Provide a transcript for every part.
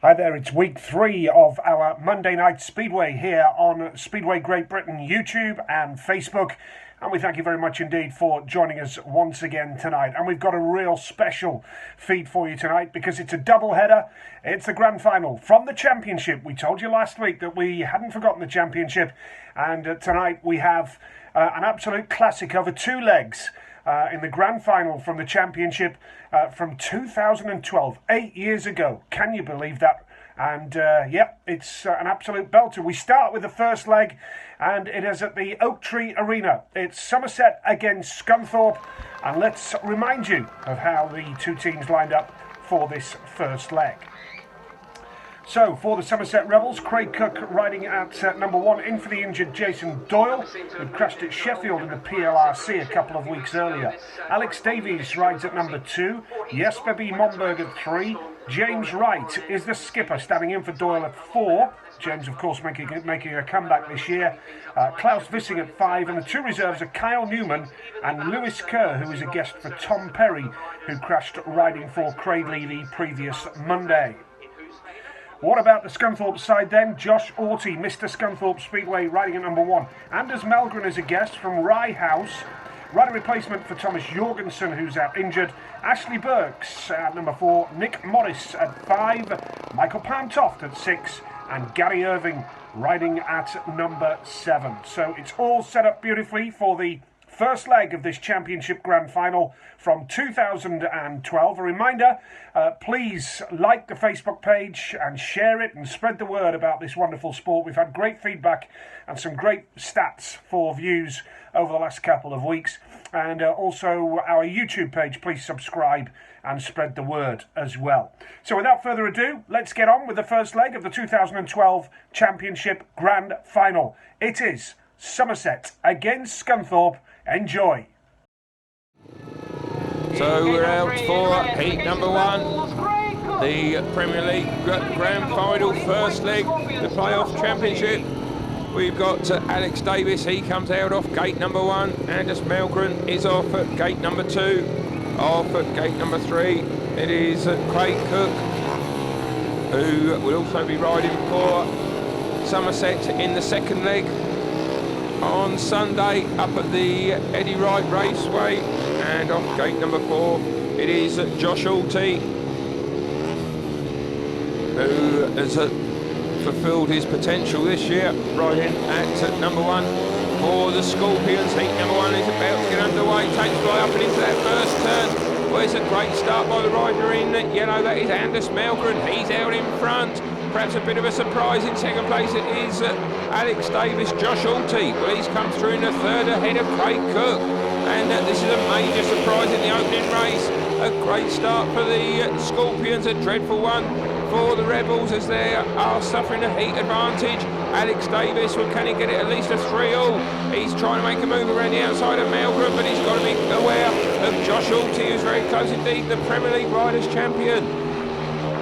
Hi there, it's week 3 of our Monday Night Speedway here on Speedway Great Britain YouTube and Facebook. And we thank you very much indeed for joining us once again tonight. And we've got a real special feed for you tonight because it's a double header. It's the grand final from the championship. We told you last week that we hadn't forgotten the championship. And tonight we have an absolute classic over 2 legs. In the grand final from the championship from 2012, 8 years ago. Can you believe that? And it's an absolute belter. We start with the first leg, and it is at the Oak Tree Arena. It's Somerset against Scunthorpe, and let's remind you of how the two teams lined up for this first leg. So, for the Somerset Rebels, Craig Cook riding at number 1, in for the injured Jason Doyle, who crashed at Sheffield in the PLRC a couple of weeks earlier. Alex Davies rides at number 2, Jesper B. Momberg at 3, James Wright is the skipper, standing in for Doyle at 4. James, of course, making a comeback this year. Klaus Vissing at 5, and the 2 reserves are Kyle Newman and Lewis Kerr, who is a guest for Tom Perry, who crashed riding for Craig Lee the previous Monday. What about the Scunthorpe side then? Josh Orty, Mr. Scunthorpe Speedway, riding at number 1. Anders Malgren is a guest from Rye House. Rider replacement for Thomas Jorgensen, who's out injured. Ashley Burks at number 4. Nick Morris at 5. Michael Palmtoft at 6. And Gary Irving riding at number 7. So it's all set up beautifully for the first leg of this championship grand final from 2012. A reminder, please like the Facebook page and share it and spread the word about this wonderful sport. We've had great feedback and some great stats for views over the last couple of weeks. And also our YouTube page, please subscribe and spread the word as well. So without further ado, let's get on with the first leg of the 2012 Championship Grand Final. It is Somerset against Scunthorpe. Enjoy. So we're out for heat number 1, the Premier League Grand Final, first leg, the Playoff Championship. We've got Alex Davis, he comes out off gate number 1. Anders Malgren is off at gate number 2. Off at gate number 3, it is Craig Cook, who will also be riding for Somerset in the second leg. On Sunday up at the Eddie Wright Raceway, and off gate number 4 it is Josh Orty, who has fulfilled his potential this year, riding at number 1 for the Scorpions. Heat number 1 is about to get underway, takes fly up and into that first turn. Well, it's a great start by the rider in yellow, that is Anders Malgren, he's out in front. Perhaps a bit of a surprise in second place, it is Alex Davis. Josh Orty, well, he's come through in the third ahead of Craig Cook, and this is a major surprise in the opening race. A great start for the Scorpions, a dreadful one for the Rebels as they are suffering a heat advantage. Alex Davis, well, can he get it at least a 3-all? He's trying to make a move around the outside of Malgren, but he's got to be aware of Josh Orty, who's very close indeed, the Premier League Riders Champion.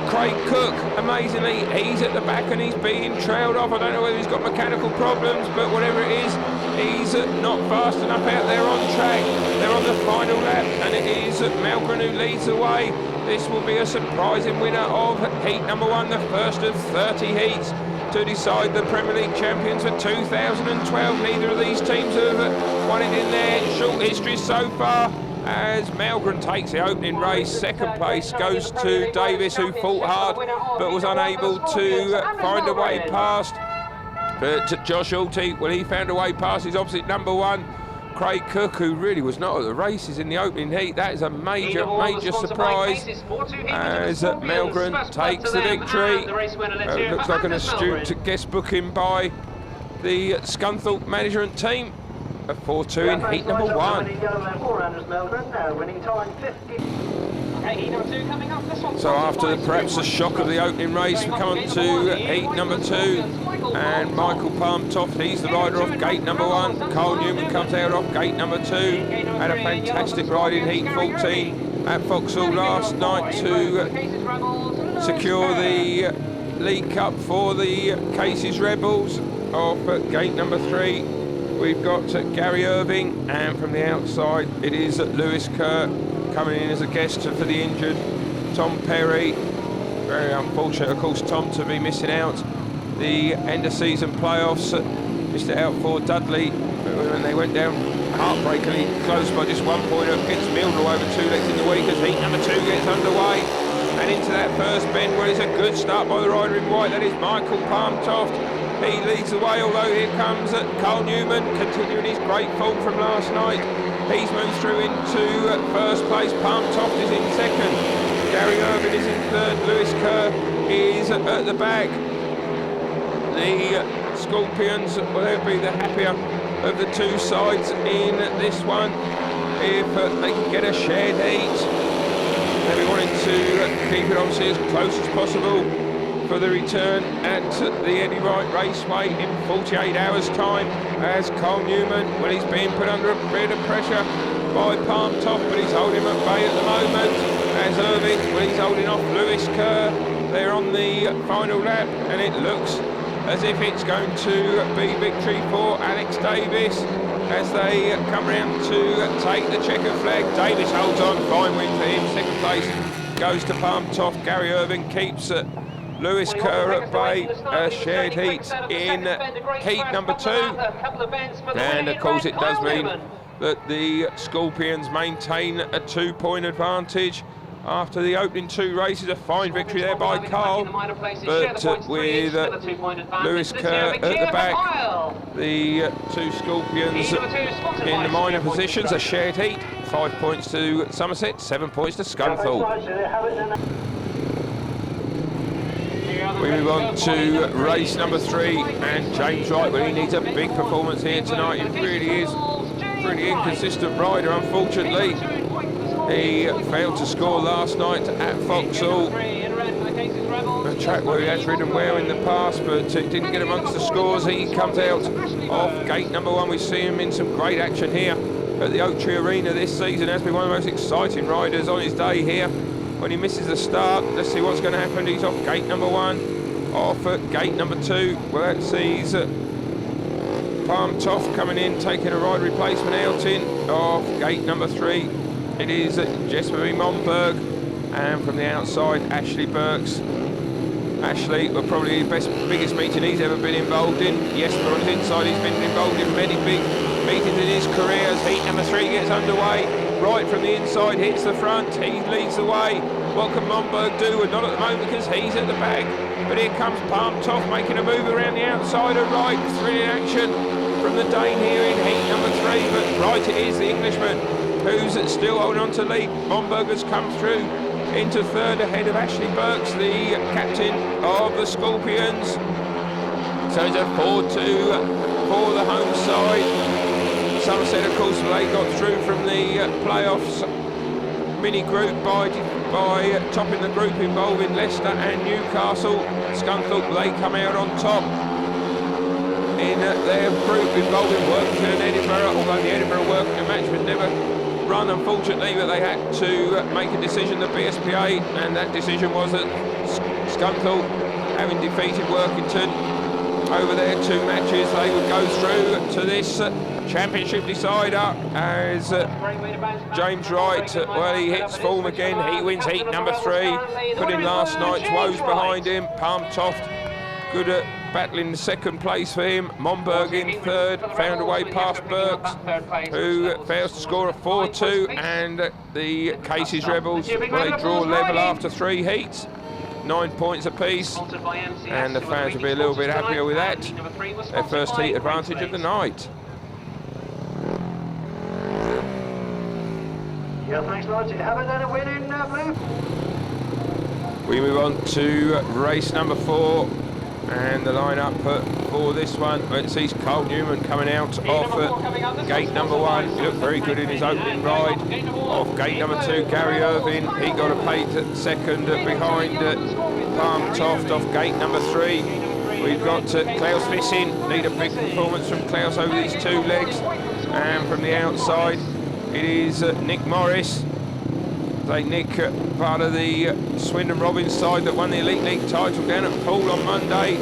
Craig Cook, amazingly, he's at the back and he's being trailed off. I don't know whether he's got mechanical problems, but whatever it is, he's not fast enough out there on track. They're on the final lap, and it is Malgren who leads the way. This will be a surprising winner of heat number 1, the first of 30 heats to decide the Premier League champions for 2012. Neither of these teams have won it in their short history so far. As Malgren takes the opening race, second place goes to Davis, who fought hard but was unable to find a way past. But Josh Orty, well, he found a way past his opposite number 1, Craig Cook, who really was not at the races in the opening heat. That is a major surprise as Malgren takes the victory. It looks like an astute guest booking by the Scunthorpe management team. A 4-2 in heat number 1. So after perhaps the shock of the opening race, we come on to heat number 2, and Michael Palmtoft, he's the rider off gate number 1. Carl Newman comes out off gate number 2. Had a fantastic ride in heat 14 at Vauxhall last night to secure the League Cup for the Casey's Rebels. Off at gate number 3. We've got Gary Irving, and from the outside it is Lewis Kerr coming in as a guest for the injured Tom Perry. Very unfortunate, of course, Tom, to be missing out the end of season playoffs. Missed it out for Dudley when they went down heartbreakingly close by just 1 point against Mildred over 2 legs in the week as heat number 2 gets underway. And into that first bend, well, it's a good start by the rider in white. That is Michael Palmtoft. He leads the way, although here comes Carl Newman, continuing his great form from last night. He's moved through into first place. Palmtoft is in second. Gary Irvin is in third. Lewis Kerr is at the back. The Scorpions will be the happier of the two sides in this one if they can get a shared heat. They'll be wanting to keep it obviously as close as possible for the return at the Eddie Wright Raceway in 48 hours time as Carl Newman, well, he's being put under a bit of pressure by Palmtoft, but he's holding him at bay at the moment as Irvin, well, he's holding off Lewis Kerr. They're on the final lap and it looks as if it's going to be victory for Alex Davis as they come round to take the checkered flag. Davis holds on, fine win for him. Second place goes to Palmtoft. Gary Irvin keeps Lewis Kerr at bay, shared heat in heat number 2. And of course it does mean that the Scorpions maintain a 2-point advantage after the opening 2 races. A fine victory there by Carl, but with Lewis Kerr at the back, the two Scorpions in the minor positions. A shared heat, 5 points to Somerset, 7 points to Scunthorpe. We move on to race number 3, and James Wright, well, he needs a big performance here tonight. He really is a pretty inconsistent rider, unfortunately. He failed to score last night at Vauxhall, a track where he has ridden well in the past, but it didn't get amongst the scores. He comes out off gate number 1. We see him in some great action here at the Oak Tree Arena this season. Has been one of the most exciting riders on his day here. When he misses the start, let's see what's going to happen. He's off gate number 1, off at gate number 2. Well, that sees Palmtoft coming in, taking a ride replacement out in off gate number 3. It is Jesper Momberg, and from the outside, Ashley Burks. Ashley, well, probably the biggest meeting he's ever been involved in. Jesper on his inside, he's been involved in many big meetings in his career as heat number 3 gets underway. Right from the inside, hits the front, he leads the way. What can Momberg do? Well, not at the moment because he's at the back. But here comes Palmtoft making a move around the outside of Wright. Thrilling action from the Dane here in heat number 3. But Wright it is, the Englishman, who's still holding on to lead. Momberg has come through into third ahead of Ashley Burks, the captain of the Scorpions. So it's a 4-2 for the home side. Somerset, of course, they got through from the playoffs mini group by topping the group involving Leicester and Newcastle. Scunthorpe, they come out on top in their group involving Workington and Edinburgh, although the Edinburgh Workington match was never run, unfortunately, but they had to make a decision, the BSPA, and that decision was that Scunthorpe, having defeated Workington over their 2 matches, they would go through to this championship decider as James Wright, well, he hits form again. He wins heat number 3, putting last night's woes behind him. Palmtoft, good at battling second place for him. Momberg in third, found a way past Burks, who fails to score a 4-2, and the Casey's Rebels, well, they draw level after 3 heats. 9 points apiece, and the fans will be a little bit happier with that. Their first heat advantage of the night. Yeah, thanks, Lodge. Have a then a win in blue. We move on to race number 4, and the lineup for this one, it sees Carl Newman coming out off gate number 1. He looked very good in his opening ride. Off gate number 2, Gary Irvin, he got a pace second behind Palmtoft. Off gate number 3, we've got Klaus Vissing. Need a big performance from Klaus over these 2 legs, and from the outside it is Nick Morris. Nick, part of the Swindon Robbins side that won the Elite League title down at Poole on Monday.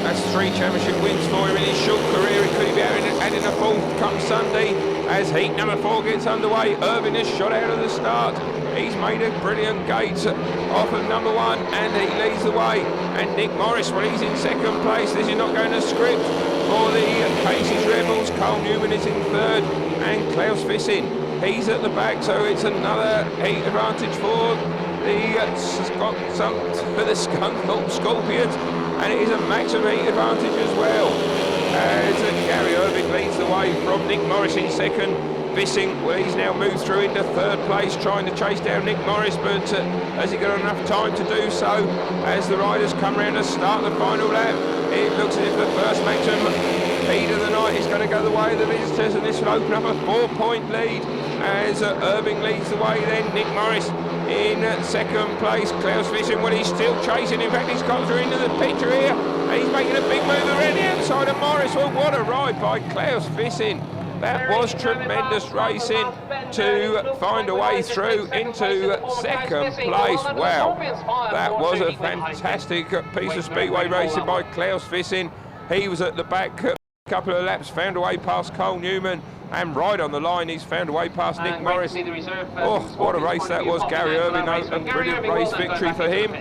That's 3 championship wins for him in his short career. He could be adding a 4th come Sunday as heat number 4 gets underway. Irvin has shot out of the start. He's made a brilliant gate off of number 1, and he leads the way. And Nick Morris, well, he's in second place. This is not going to script for the Casey's Rebels. Carl Newman is in third, and Klaus Vissing, he's at the back. So it's another heat advantage for the Scunthorpe Scorpions, and it is a maximum heat advantage as well. As Gary Irving leads the way from Nick Morris in second. Vissing, well, he's now moved through into third place, trying to chase down Nick Morris, but has he got enough time to do so? As the riders come round to start the final lap, it looks as if the first maximum heat of the night is going to go the way of the visitors, and this will open up a 4-point lead as Irving leads the way. Then Nick Morris in second place. Klaus Vissing, well, he's still chasing. In fact, he's got through into the picture here, and he's making a big move around the outside of Morris. Well, what a ride by Klaus Vissing. That was tremendous racing to find a way through into second place. Wow, that was a fantastic piece of speedway racing by Klaus Vissing. He was at the back a couple of laps, found a way past Cole Newman, and right on the line he's found a way past Nick Morris. Oh, what a race that was. Gary Irving, a brilliant race victory for him.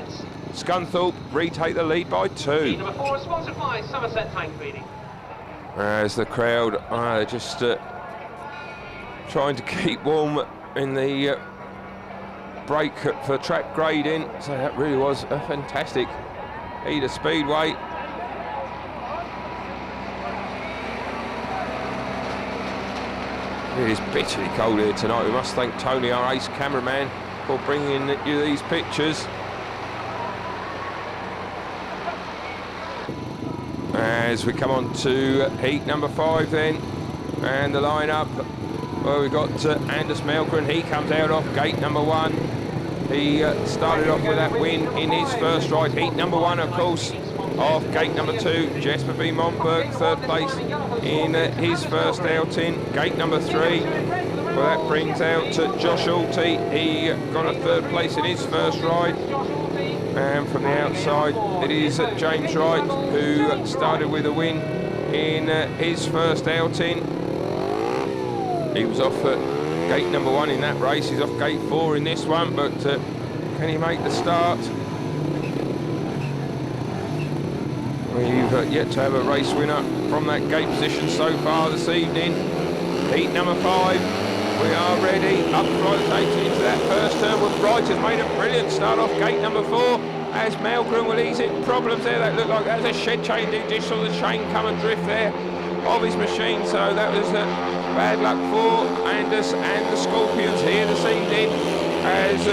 Scunthorpe retake the lead by 2. Number 4 is sponsored by Somerset Tank Feeding. As the crowd are just trying to keep warm in the break for track grading. So that really was a fantastic heat of speedway. It is bitterly cold here tonight. We must thank Tony, our ace cameraman, for bringing you these pictures. As we come on to heat number 5 then, and the lineup, well, we've got Anders Malgren. He comes out off gate number 1. He started off with that win in his first ride. Heat number 1, of course, off gate number 2. Jesper B. Monberg, third place in his first outing. Gate number 3, well, that brings out Josh Alty. He got a third place in his first ride. And from the outside, it is James Wright, who started with a win in his first outing. He was off at gate number 1 in that race. He's off gate 4 in this one, but can he make the start? We've yet to have a race winner from that gate position so far this evening. Heat number 5. We are ready. Up front, taking into that first turn. With Wright has made a brilliant start off gate number 4. As Malgren will ease in problems there. That looked like that was a shed chain. Just saw the chain come adrift there of his machine. So that was bad luck for Anders and the Scorpions here this evening. As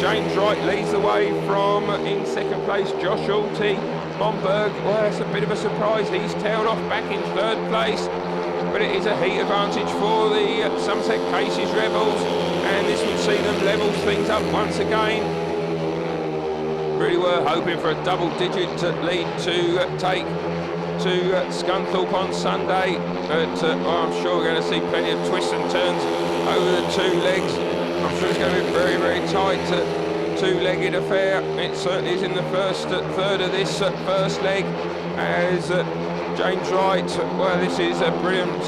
James Wright leads the way from in second place, Josh Alty. Monberg, well, that's a bit of a surprise. He's tailed off back in third place. But it is a heat advantage for the Somerset Casey's Rebels, and this would see them level things up once again. Really were hoping for a double-digit lead to take to Scunthorpe on Sunday, but I'm sure we're going to see plenty of twists and turns over the 2 legs. I'm sure it's going to be very, very tight, 2-legged affair. It certainly is in the first third of this first leg, as James Wright, well, this is a brilliant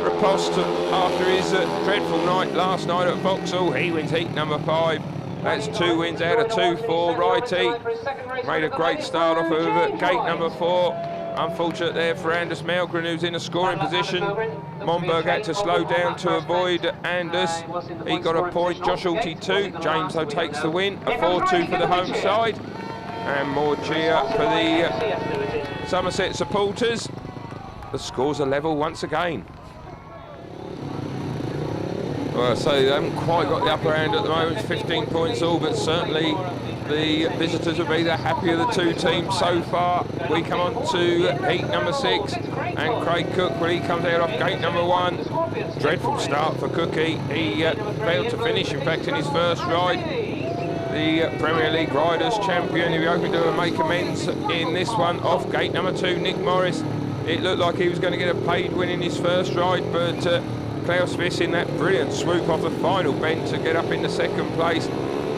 riposte after his dreadful night last night at Vauxhall. He wins heat number 5. That's 2 wins out of 2 for Wrighty. Made a great start off of gate number 4. Unfortunate there for Anders Malgren, who's in a scoring position. Monberg had to slow down to avoid Anders. He got a point. Josh Alty 2. James, though, takes the win. A 4-2 for the home side. And more cheer for the Somerset supporters. The scores are level once again. Well, so they haven't quite got the upper hand at the moment. It's 15 points all, but certainly the visitors will be the happier of the 2 teams so far. We come on to heat number 6, and Craig Cook, when he comes out off gate number 1. Dreadful start for Cookie. He failed to finish, in fact, in his first ride. The Premier League Riders champion, he'll be hoping to make amends in this one. Off gate number 2, Nick Morris. It looked like he was going to get a paid win in his first ride, but Klaus Vissing, that brilliant swoop off the final bend to get up into second place.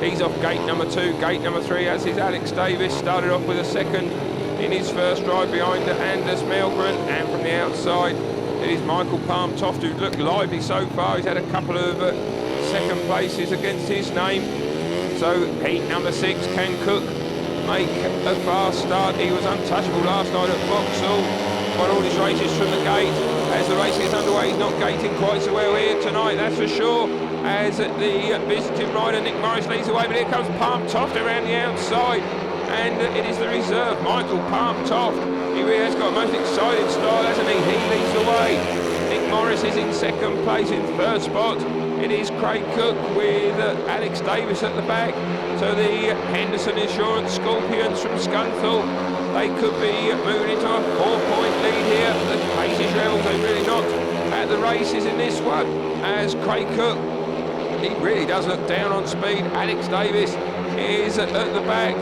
He's off gate number 2. Gate number 3, as is Alex Davis, started off with a second in his first ride behind Anders Malgren, and from the outside it is Michael Palm-Toft, who looked lively so far. He's had a couple of second place is against his name. So heat number 6, can Cook make a fast start? He was untouchable last night at Vauxhall, won all his races from the gate. As the race gets underway, he's not gating quite so well here tonight, that's for sure. As the visiting rider Nick Morris leads the way, but here comes Palm Toft around the outside, and it is the reserve Michael Palm Toft. He really has got a most exciting style, hasn't he? He leads the way. Nick Morris is in second place. In third spot, it is Craig Cook with Alex Davis at the back. So the Henderson Insurance Scorpions from Scunthorpe, they could be moving into a 4-point lead here. The pace is rebels, they really not at the races in this one. As Craig Cook, he really does look down on speed. Alex Davis is at the back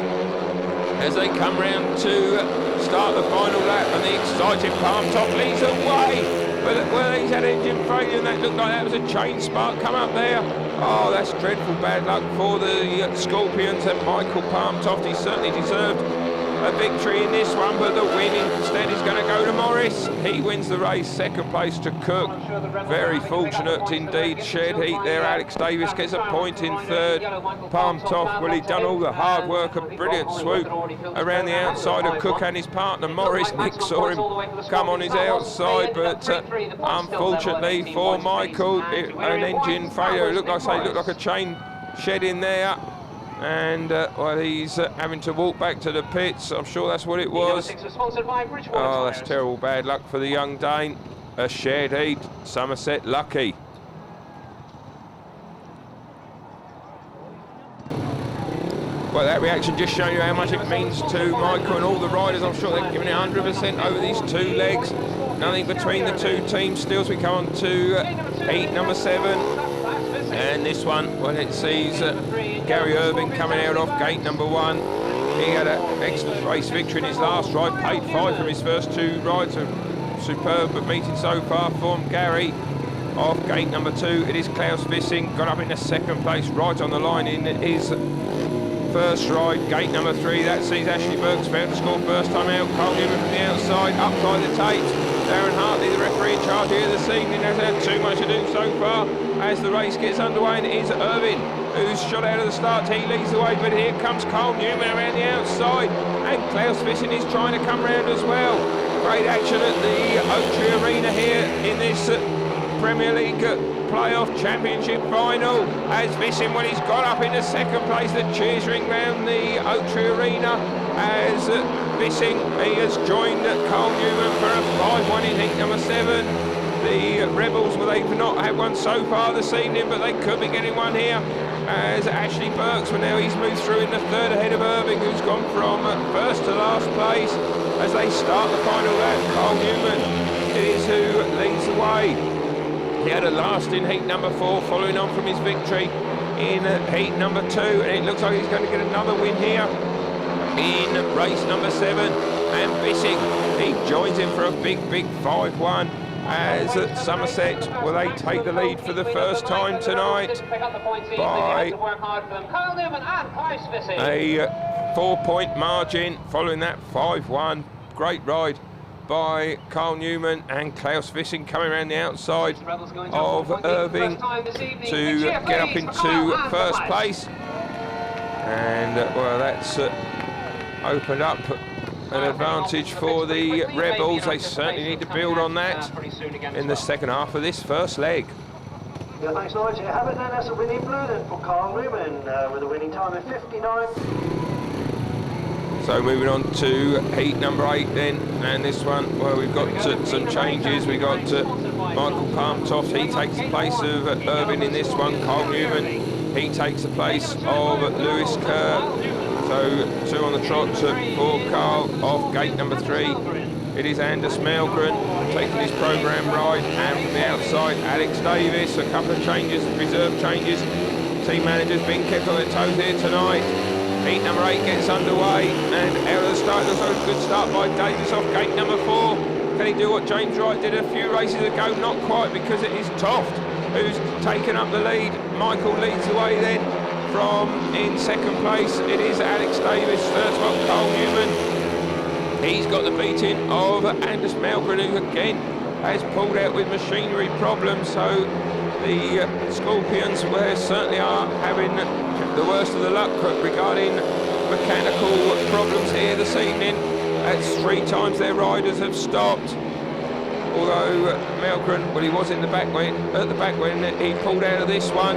as they come round to start the final lap, and the excited Palm Top leads away. Well, he's had engine failure, and that looked like that was a chain spark come up there. Oh, that's dreadful bad luck for the Scorpions, and Michael Palm Toft, he certainly deserved a victory in this one, but the win instead is going to go to Morris. He wins the race, second place to Cook. Very fortunate indeed, shared heat there. Alex Davis gets a point in third. Palm Toft, well, he'd done all the hard work, a brilliant swoop around the outside of Cook and his partner Morris. Nick saw him come on his outside, but unfortunately for Michael, an engine failure. It looked like a chain shed in there. And well, he's having to walk back to the pits. I'm sure that's what it was. Oh, that's terrible bad luck for the young Dane. A shared heat, Somerset lucky. Well, that reaction just showing you how much it means to Michael and all the riders. I'm sure they're giving it 100% over these 2 legs. Nothing between the 2 teams still as we come on to heat number 7. And this one, well, it sees Gary Irving coming out off gate number 1. He had an excellent race victory in his last ride, paid 5 from his first 2 rides. A superb meeting so far from Gary off gate number 2. It is Klaus Vissing, got up in the second place, right on the line in his first ride. Gate number 3, that sees Ashley Burks failed to score first time out. Cole Newman from the outside, up by the tapes. Darren Hartley, the referee in charge here this evening, has had too much to do so far as the race gets underway, and it is Irvin who's shot out of the start. He leads the way, but here comes Cole Newman around the outside, and Klaus Vissing is trying to come round as well. Great action at the Oak Tree Arena here in this Premier League Playoff Championship final, as Vissing, when he's got up in the second place, the cheers ring round the Oak Tree Arena as Vissing, he has joined Cole Newman for a 5-1 in heat number 7. The Rebels, well, they've not had one so far this evening, but they could be getting one here as Ashley Burks, well, now he's moved through in the third ahead of Irving, who's gone from first to last place as they start the final lap. Cole Newman, it is who leads the way. He had a last in heat number 4, following on from his victory in heat number 2, and it looks like he's going to get another win here in race number 7. And Vissing, he joins him for a big 5-1 as Somerset, will they take the lead for the first time tonight by a 4-point margin following that 5-1. Great ride by Carl Newman, and Klaus Vissing coming around the outside of Irving to get up into first place. And well, that's opened up an advantage for the Rebels. They certainly need to build on that in the second half of this first leg. Yeah, thanks, Lloyd. You have it then. That's a winning blue then for Carl Newman with a winning time of 59. So moving on to heat number 8 then, and this one, well, we've got some changes. We got Michael Palm Toft, he takes the place of Irvin in this one. Carl Newman, he takes the place of Lewis Kerr. So 2 on the trot for Carl off gate number 3. It is Anders Malgren taking his programme ride, and from the outside Alex Davis. A couple of changes, reserve changes. Team managers being kept on their toes here tonight. Heat number 8 gets underway, and out of the start, looks like a good start by Davis off gate number 4. Can he do what James Wright did a few races ago? Not quite, because it is Toft who's taken up the lead. Michael leads the way then. From in second place, it is Alex Davis. Third spot, Cole Newman. He's got the beating of Anders Malgren, who again has pulled out with machinery problems. So the Scorpions certainly are having the worst of the luck regarding mechanical problems here this evening. That's 3 times their riders have stopped. Although Malgren, well, he was in the back when he pulled out of this one.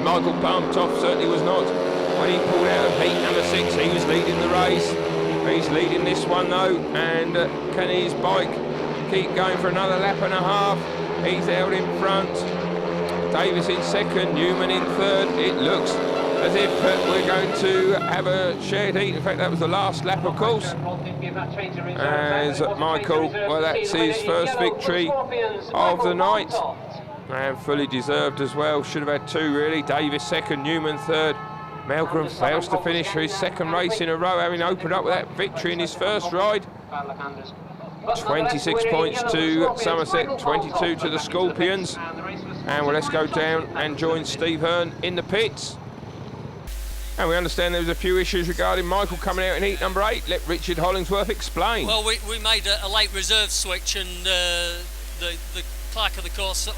Michael Palmtoft certainly was not. When he pulled out of heat number 6, he was leading the race. He's leading this one though, and can his bike keep going for another lap and a half? He's out in front. Davis in second, Newman in third. It looks as if we're going to have a shared heat. In fact, that was the last lap, of course. As Michael, well, that's his first victory of the night. And fully deserved as well. Should have had 2 really. Davis second, Newman third. Malgren fails to finish for his second race in a row, having opened up with that victory in his first ride. 26 points to Somerset, 22 to the Scorpions. And well, let's go down and join Steve Hearn in the pits. And we understand there was a few issues regarding Michael coming out in heat number 8. Let Richard Hollingsworth explain. Well, we made a late reserve switch, and the clerk of the course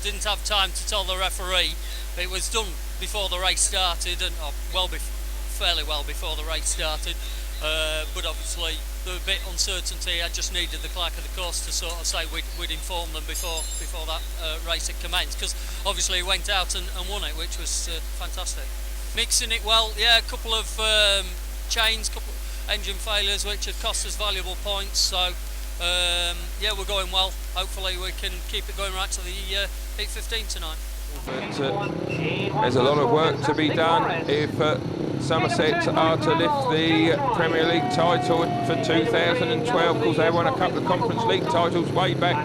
didn't have time to tell the referee. It was done before the race started, and fairly well before the race started. But obviously there was a bit of uncertainty. I just needed the clerk of the course to sort of say we'd inform them before that race had commenced, because obviously he went out and won it, which was fantastic. Mixing it well, yeah, a couple of chains, couple of engine failures which have cost us valuable points, so yeah, we're going well. Hopefully we can keep it going right to the heat 15 tonight. But, there's a lot of work to be done if Somerset are to lift the Premier League title for 2012, because they won a couple of Conference League titles way back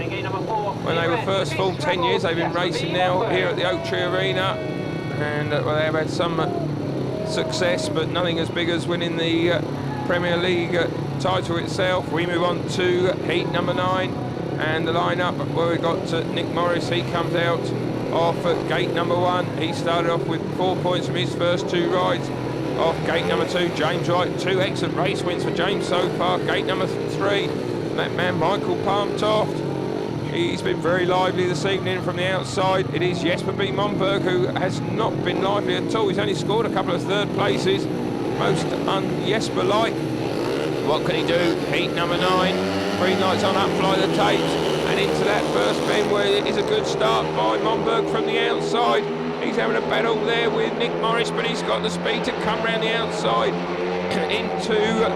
when they were first formed 10 years. They've been racing now here at the Oak Tree Arena, and well, they have had some success, but nothing as big as winning the Premier League title itself. We move on to heat number 9, and the lineup where we've got Nick Morris. He comes out off at gate number 1. He started off with 4 points from his first 2 rides. Off gate number 2, James Wright. 2 excellent race wins for James so far. Gate number 3, that man Michael Palmtoft. He's been very lively this evening from the outside. It is Jesper B. Monberg who has not been lively at all. He's only scored a couple of 3rd places, most un-Jesper-like. What can he do? Heat number 9. Green lights on, up fly the tapes, and into that first bend where it is a good start by Monberg from the outside. He's having a battle there with Nick Morris, but he's got the speed to come round the outside into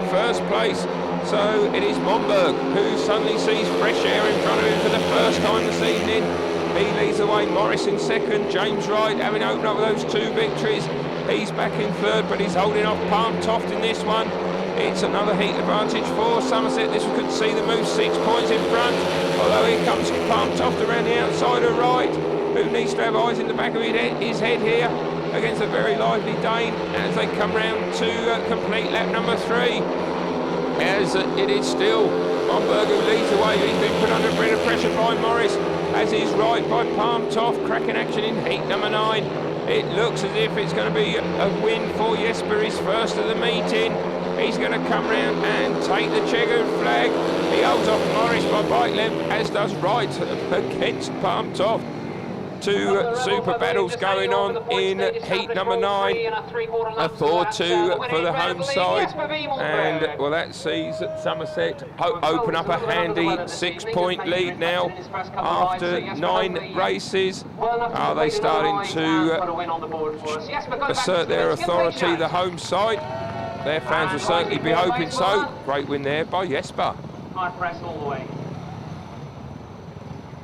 first place. So it is Monberg who suddenly sees fresh air in front of him for the first time this evening. He leads away. Morris in second. James Wright having opened up with those 2 victories. He's back in third, but he's holding off Palmtoft in this one. It's another heat advantage for Somerset. This we could see the move 6 points in front. Although here comes Palmtoft around the outside of Wright, who needs to have eyes in the back of his head here against a very lively Dane as they come round to complete lap number 3. As it is still Monberg who leads away. He's been put under a bit of pressure by Morris, as is Wright by Palmtoft. Cracking action in heat number 9. It looks as if it's going to be a win for Jesper, his first of the meeting. He's going to come round and take the checkered flag. He holds off Morris by bike length, as does Wright against Palmtoft. 2 super battles going on in heat number 9. A 4-2 for the home side, and well, that sees Somerset open up a handy 6-point lead now after 9 races. Are they starting to assert their authority, the home side? Their fans will certainly be hoping so. Great win there by Jesper. High press all the way.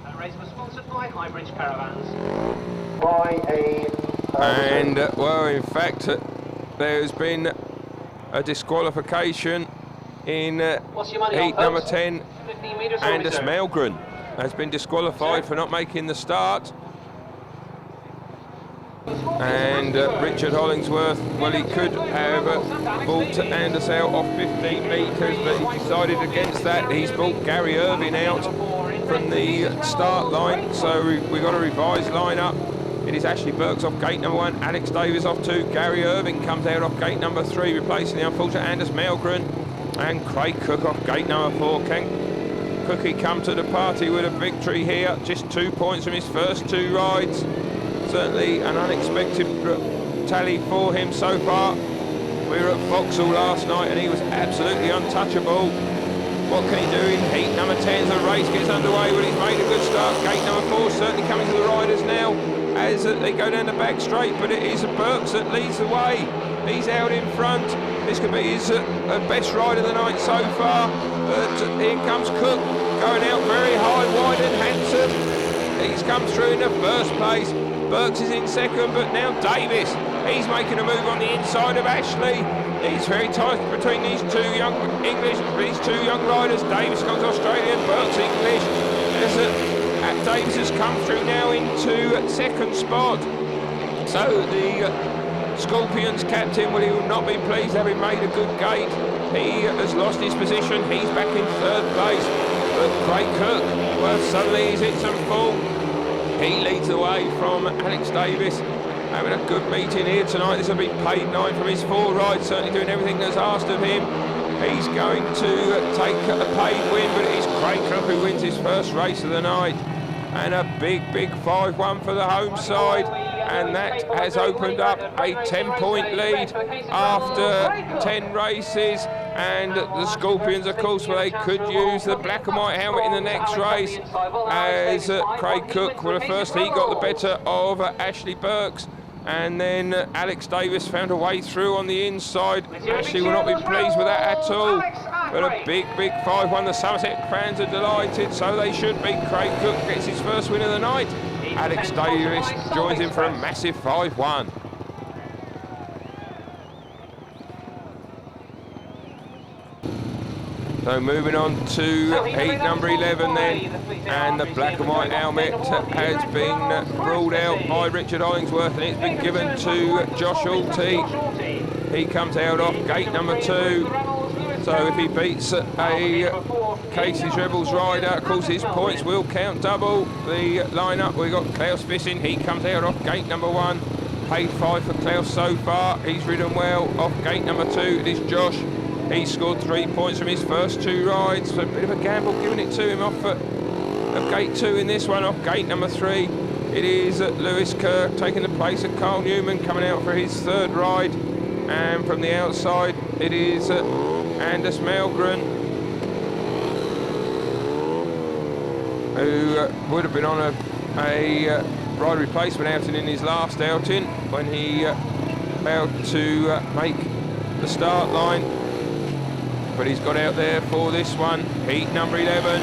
That race was sponsored by Highbridge Caravans. And well, in fact, there's been a disqualification in heat number 10. Anders Malgren has been disqualified for not making the start. And Richard Hollingsworth, well, he could have brought Anders out off 15 metres, but he decided against that. He's brought Gary Irving out from the start line, so we've got a revised lineup. It is Ashley Burks off gate number 1, Alex Davis off 2, Gary Irving comes out off gate number 3, replacing the unfortunate Anders Malgren, and Craig Cook off gate number 4. Can Cookie come to the party with a victory here. Just 2 points from his first 2 rides. Certainly an unexpected tally for him so far. We were at Vauxhall last night and he was absolutely untouchable. What can he do in heat number 10 as the race gets underway? Well, he's made a good start. Gate number 4 certainly coming to the riders now as they go down the back straight, but it is Burks that leads the way. He's out in front. This could be his best ride of the night so far. But here comes Cook going out very high, wide and handsome. He's come through in the first place. Burks is in second, but now Davis. He's making a move on the inside of Ashley. He's very tight between these two young riders. Davis goes Australian, Burks English. As Davis has come through now into second spot. So the Scorpions captain, well, he will not be pleased having made a good gate. He has lost his position. He's back in third place. But Craig Cook, well, suddenly he's hit some form. He leads the way from Alex Davis. Having a good meeting here tonight. This will be paid 9 from his 4 rides, certainly doing everything that's asked of him. He's going to take a paid win, but it is Craig Cook who wins his first race of the night. And a big 5-1 for the home side. And that has opened up a 10-point lead after 10 races. And the Scorpions, of course, well, they could use the black and white helmet in the next race, as Craig Cook, well, first he got the better of Ashley Burks, and then Alex Davis found a way through on the inside. Ashley will not be pleased with that at all. But a big 5-1. The Somerset fans are delighted, so they should be. Craig Cook gets his first win of the night. Alex Davis joins him for a massive 5-1. So moving on to heat number 11 then, and the black and white helmet has been ruled out by Richard Hollingsworth and it's been given to Josh Alty. He comes out off gate number 2. So if he beats a Casey's Rebels rider, of course his points will count double. The lineup, we've got Klaus Bissing, he comes out off gate number 1. Paid 5 for Klaus so far, he's ridden well. Off gate number 2, it is Josh. He scored 3 points from his first 2 rides, so a bit of a gamble giving it to him off at gate 2 in this one. Off gate number 3, it is Lewis Kerr taking the place of Carl Newman, coming out for his 3rd ride. And from the outside, it is Anders Malgren, who would have been on a ride replacement outing in his last outing when he failed to make the start line. But he's got out there for this one. Heat number 11,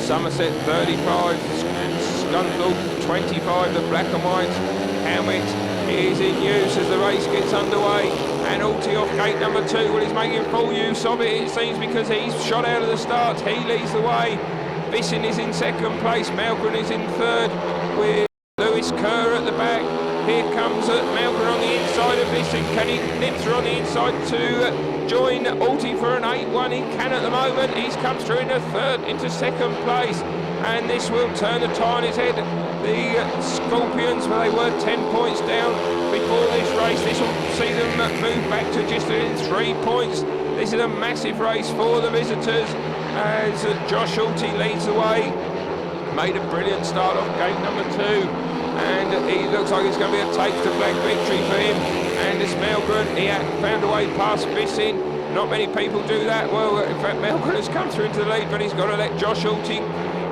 Somerset 35, Scunthorpe 25, the black and white helmet is in use as the race gets underway. And Alty off gate number 2, well, he's making full use of it seems, because he's shot out of the start. He leads the way. Bissing is in second place, Malgren is in 3rd with Lewis Kerr at the back. Here comes Malgren on the inside of Bissing. Can he nip through on the inside to join Alty for an 8-1? He can at the moment. He's come through into second place, and this will turn the tie on his head. The Scorpions, well, they were 10 points down before this race. This will see them move back to just within 3 points. This is a massive race for the visitors as Josh Alty leads the way. Made a brilliant start off gate number 2. And he looks like it's going to be a take-to-black victory for him. Anders Malgren, he found a way past Bissing. Not many people do that. Well, in fact, Malgren has come through into the lead, but he's got to let Josh Alty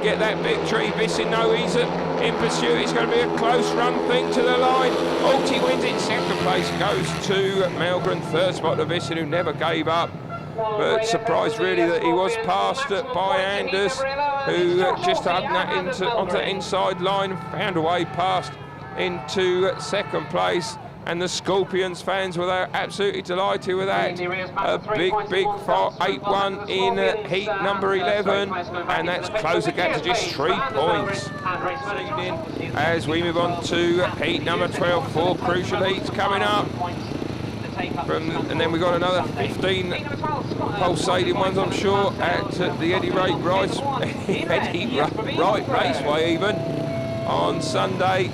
get that victory. Bissing, no, he's in pursuit. It's going to be a close run thing to the line. Alty wins it. Second place goes to Malgren. 3rd spot to Bissing, who never gave up. But surprised really that he was passed by Anders, who just had that onto the inside line, found a way past into second place. And the Scorpions fans were absolutely delighted with that. A big 8-1 in heat number 11, and that's closed the gap to just 3 points. As we move on to heat number 12, 4 crucial heats coming up. And then we got another 15 pulsating ones, I'm sure, at the Eddie Wright Raceway even on Sunday,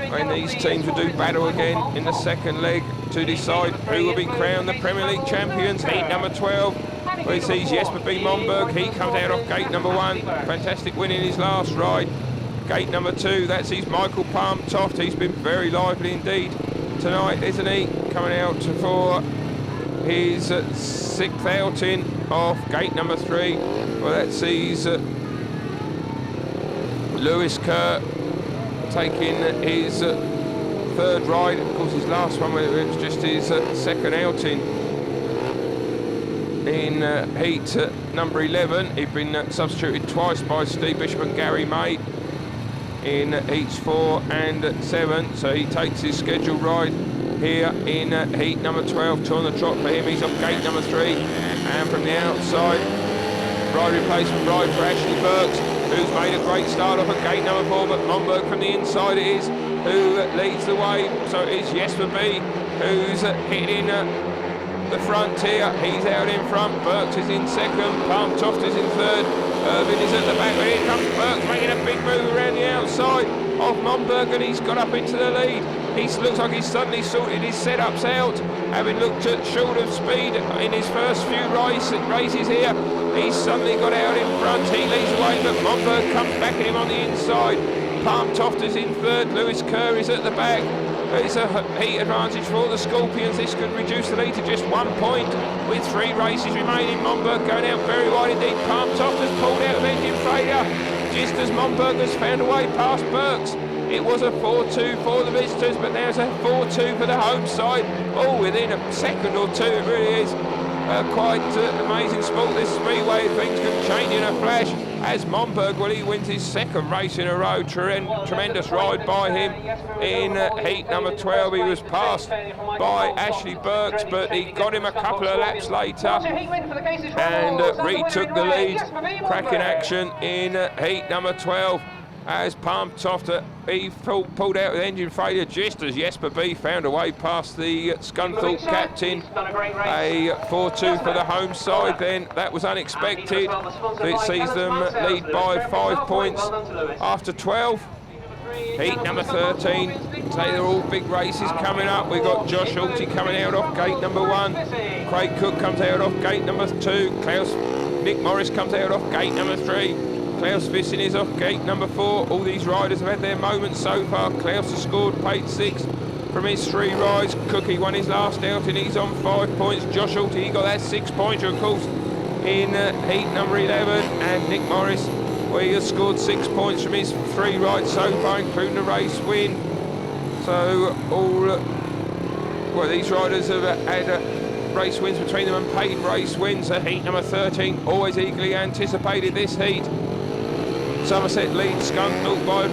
when these teams will do battle again in the second leg to decide who will be crowned the Premier League champions. Heat number 12, Well, he sees Jesper B. Monberg. He comes out off gate number 1. Fantastic win in his last ride. Gate number 2, that sees Michael Palm Toft. He's been very lively indeed tonight, isn't he? Coming out for his 6th outing off gate number 3. Well, that sees Lewis Kerr taking his 3rd ride. Of course, his last one, it was just his 2nd outing in heat number 11. He'd been substituted twice by Steve Bishop and Gary May in heats 4 and 7, so he takes his scheduled ride here in heat number 12. 2 on the trot for him. He's off gate number 3, and from the outside, ride replacement ride for Ashley Burks, who's made a great start off at gate number 4, but Monberg from the inside it is who leads the way. So it is Jesper B who's hitting the front here. He's out in front. Burks is in 2nd. Palm Toft is in 3rd. Irvin is at the back, but here comes Burks making a big move around the outside of Monberg, and he's got up into the lead. He looks like he's suddenly sorted his setups out, having looked at short of speed in his first few races here. He's suddenly got out in front. He leads away, but Monberg comes back at him on the inside. Palm Toft is in 3rd. Lewis Kerr is at the back. It's a heat advantage for the Scorpions. This could reduce the lead to just 1 point with 3 races remaining. Monberg going out very wide indeed. Palm Toft has pulled out of engine failure just as Monberg has found a way past Burks. It was a 4-2 for the visitors, but now it's a 4-2 for the home side. All within a second or two. It really is quite amazing sport, this speedway. Things can change in a flash. As Monberg, well, he wins his 2nd race in a row. Tremendous ride by him in heat number 12. He was passed by Ashley Burks, but he got him a couple of laps later and retook the lead. Cracking action in heat number 12. As Palm Toft, he pulled out with engine failure just as Jesper B found a way past the Scunthorpe captain. A 4-2 for the home side then. That was unexpected. It sees them lead by 5 points after 12. Heat number 13. Say they're all big races coming up. We've got Josh Alty coming out off gate number 1. Craig Cook comes out off gate number 2. Nick Morris comes out off gate number 3. Klaus Vissin is off gate number 4. All these riders have had their moments so far. Klaus has scored paid 6 from his 3 rides. Cookie won his last outing. He's on 5 points. Josh Alty, he got that 6-pointer, of course, in heat number 11. And Nick Morris, well, he has scored 6 points from his 3 rides so far, including the race win. So these riders have had race wins between them and paid race wins. Heat number 13, always eagerly anticipated this heat. Somerset leads Scunthorpe by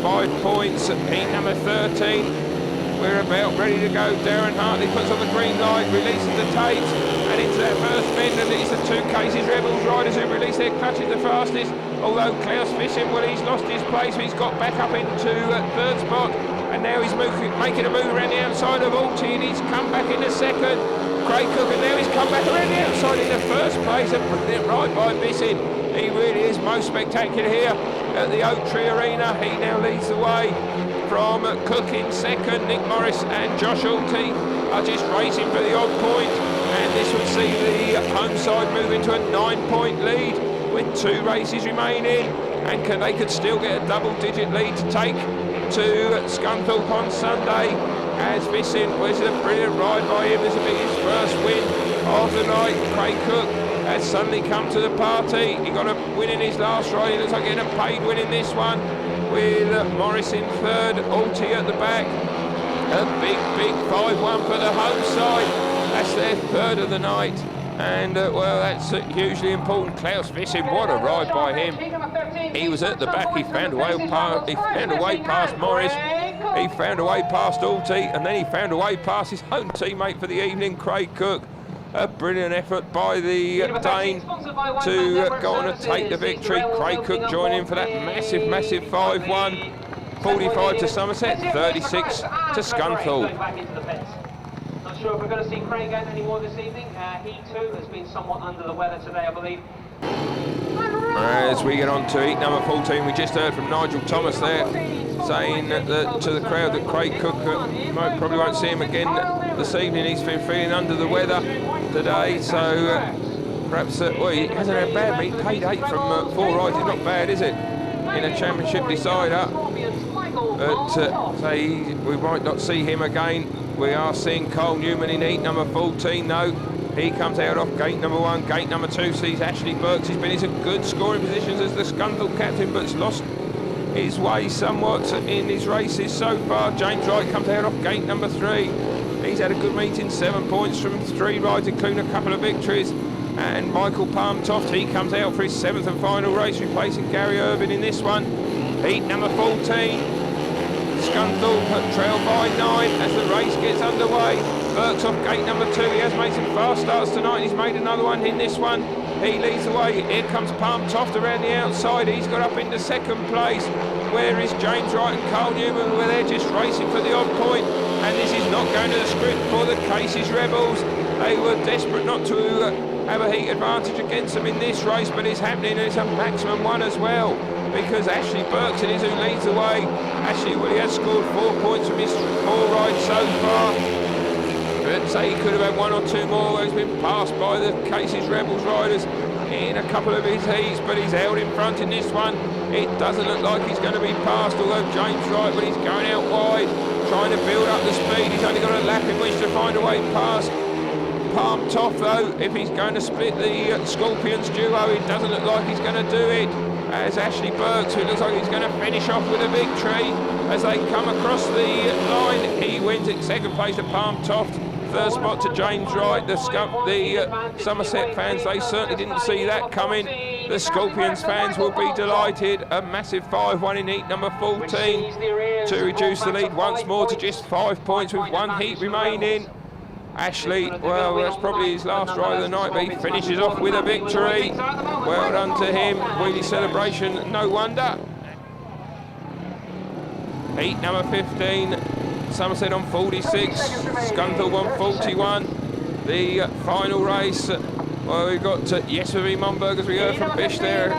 5 points. Heat number 13. We're about ready to go. Darren Hartley puts on the green light, releases the tapes, and into that first bend, and it's the 2 Cases Rebels riders who release their clutches the fastest. Although Klaus Vissin, well, he's lost his place, but he's got back up into 3rd spot, and now he's making a move around the outside of Alty, and he's come back into 2nd. Craig Cook, and now he's come back around the outside in the 1st place. A brilliant ride by Vissin. He really is most spectacular here at the Oak Tree Arena. He now leads the way from Cook in 2nd. Nick Morris and Josh Alty are just racing for the odd point, and this would see the home side move into a 9-point lead with 2 races remaining, and they could still get a double-digit lead to take to Scunthorpe on Sunday. As Vissin was a brilliant ride by him. This will be his first win of the night. Craig Cook has suddenly come to the party. He got a win in his last ride. He looks like getting a paid win in this one, with Morris in 3rd, Alty at the back. A big 5-1 for the home side. That's their 3rd of the night. And well, that's hugely important. Klaus Vissin, what a ride by him. He was at the back. He found a way past Morris. He found a way past Alty, and then he found a way past his own teammate for the evening, Craig Cook. A brilliant effort by the Dane to go on and take the victory. Craig Cook joining for that massive 5-1. 45 to Somerset, 36 to Scunthorpe. Not sure if we're going to see Craig out anymore this evening. He too has been somewhat under the weather today, I believe. As we get on to heat number 14, we just heard from Nigel Thomas there saying to the crowd that Craig Cook probably won't see him again this evening. He's been feeling under the weather today, so perhaps, well, he hasn't had a bad meet. Paid 8 from 4 rides. It's not bad, is it? In a championship decider. But say we might not see him again. We are seeing Cole Newman in heat number 14 though. He comes out off gate number 1. Gate number 2 sees Ashley Burks. He's been in some good scoring positions as the Scunthorpe captain, but has lost his way somewhat in his races so far. James Wright comes out off gate number 3. He's had a good meeting, 7 points from 3 rides, including a couple of victories. And Michael Palmtoft, he comes out for his 7th and final race, replacing Gary Irvin in this one. Heat number 14. Scunthorpe trail by 9 as the race gets underway. Burks off gate number 2. He has made some fast starts tonight. He's made another one in this one. He leads the way. Here comes Palmtoft around the outside. He's got up into 2nd place. Where is James Wright and Carl Newman? Where they're just racing for the odd point. And this is not going to the script for the Casey's Rebels. They were desperate not to have a heat advantage against them in this race, but it's happening, and it's a maximum one as well, because Ashley Burks it is who leads the way. Ashley, well, he has scored 4 points from his 4 rides so far. But say he could have had 1 or 2 more. He's been passed by the Casey's Rebels riders in a couple of his heats, but he's held in front in this one. It doesn't look like he's going to be passed, although James Wright, but he's going out wide, trying to build up the speed. He's only got a lap in which to find a way past. Palmtoft though, if he's going to split the Scorpions duo, it doesn't look like he's going to do it. As Ashley Burks, who looks like he's going to finish off with a victory, as they come across the line, he wins it. 2nd place to Palmtoft, 3rd spot to James Wright. The Somerset fans, they certainly didn't see that coming. The Scorpions fans will be delighted. A massive 5-1 in heat number 14 to reduce the lead once more to just 5 points with 1 heat remaining. Ashley, well, that's probably his last ride of the night, but he finishes off with a victory. Well done to him. Wheelie celebration, no wonder. Heat number 15, Somerset on 46, Scunthorpe on 41. The final race, well, we've got Jesper Monberg, as we heard from Bish there.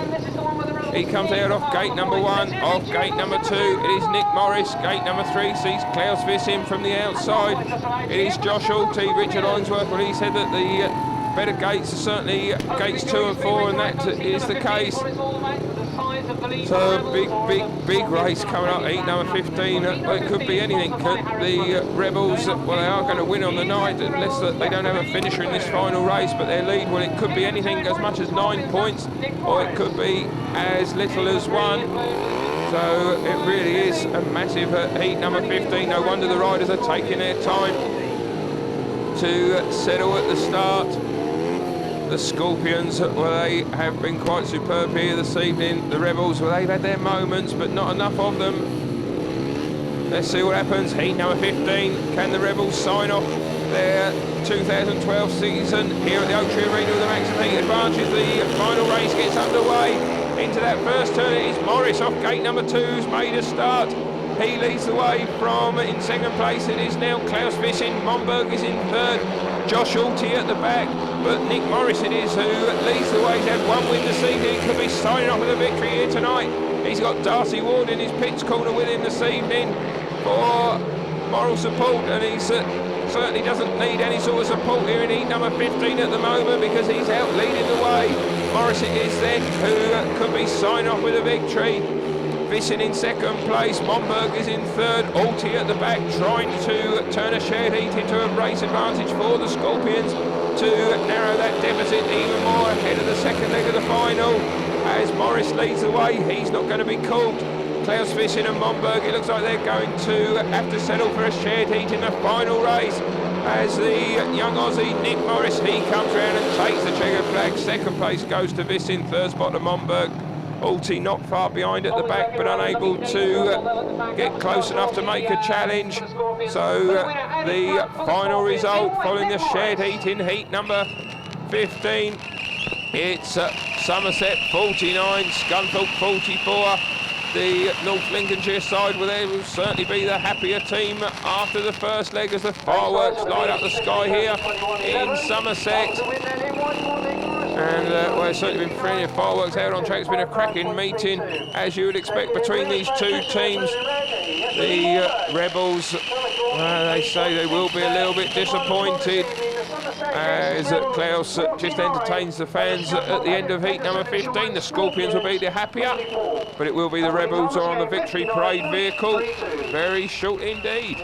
He comes out off gate number 1, off gate number 2. It is Nick Morris. Gate number 3 sees Klaus Vissim from the outside. It is Josh Alty, Richard Hollingsworth. Well, he said that the better gates are certainly gates 2 and 4, and that is the case. So big race coming up, heat number 15. Well, it could be anything. The Rebels, well, they are going to win on the night unless they don't have a finisher in this final race, but their lead, well, it could be anything as much as 9 points, or it could be as little as 1. So it really is a massive heat number 15. No wonder the riders are taking their time to settle at the start. The Scorpions, well, they have been quite superb here this evening. The Rebels, well, they've had their moments, but not enough of them. Let's see what happens. Heat number 15. Can the Rebels sign off their 2012 season here at the Oak Tree Arena with a maximum heat advantage? The final race gets underway. Into that first turn, it is Morris off gate number 2 who's made a start. He leads the way from in 2nd place. It is now Klaus Vissim. Monberg is in 3rd. Josh Alty at the back. But Nick Morris it is who leads the way. He's had 1 win this evening. He could be signing off with a victory here tonight. He's got Darcy Ward in his pits corner with him this evening for moral support, and he certainly doesn't need any sort of support here in heat number 15 at the moment, because he's out leading the way. Morris it is then who could be signing off with a victory. Vissin in 2nd place, Monberg is in 3rd, Alty at the back trying to turn a shared heat into a race advantage for the Scorpions to narrow that deficit even more ahead of the 2nd leg of the final. As Morris leads the way, he's not going to be caught. Klaus Vissin and Monberg, it looks like they're going to have to settle for a shared heat in the final race. As the young Aussie Nick Morris, he comes around and takes the checkered flag. 2nd place goes to Vissin, 3rd spot to Monberg. Alty not far behind at the back, but unable to get close enough to make a challenge. So the final result following the shared heat in heat number 15, it's Somerset 49, Scunthorpe 44. The North Lincolnshire side, well, they will certainly be the happier team after the first leg as the fireworks light up the sky here in Somerset. And well, there's certainly been plenty of fireworks out on track. It's been a cracking meeting, as you would expect, between these 2 teams. The Rebels, they say they will be a little bit disappointed as Klaus just entertains the fans at the end of heat number 15. The Scorpions will be the happier, but it will be the Rebels on the victory parade vehicle very short indeed.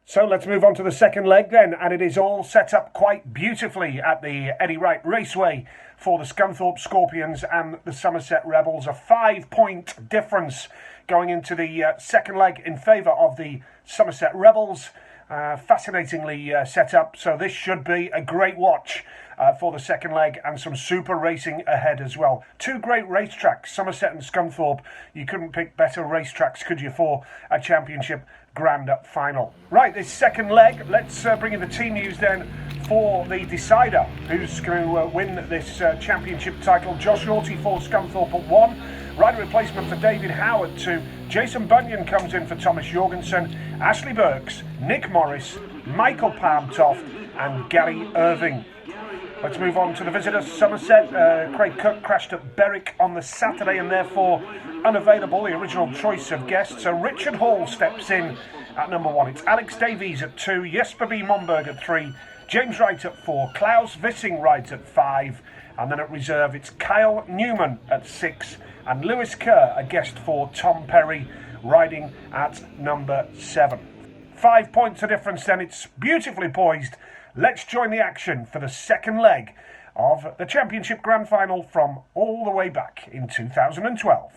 So let's move on to the second leg then, and it is all set up quite beautifully at the Eddie Wright Raceway for the Scunthorpe Scorpions and the Somerset Rebels. A 5-point difference going into the second leg in favour of the Somerset Rebels. Fascinatingly set up, so this should be a great watch for the second leg, and some super racing ahead as well. Two great racetracks, Somerset and Scunthorpe. You couldn't pick better racetracks, could you, for a championship grand final. Right, this second leg, let's bring in the team news then for the decider. Who's going to win this championship title? Josh Hawty for Scunthorpe at 1. Rider replacement for David Howe at 2. Jason Bunyan comes in for Thomas Jorgensen. Ashley Burks, Nick Morris, Michael Palmtoft and Gary Irving. Let's move on to the visitors. Somerset, Craig Cook crashed at Berwick on the Saturday and therefore unavailable, the original choice of guests. So Richard Hall steps in at number 1. It's Alex Davies at 2, Jesper B. Monberg at 3, James Wright at 4, Klaus Vissing rides at 5, and then at reserve it's Kyle Newman at 6, and Lewis Kerr, a guest for Tom Perry, riding at number 7. 5 points of difference then, it's beautifully poised. Let's join the action for the second leg of the Championship Grand Final from all the way back in 2012.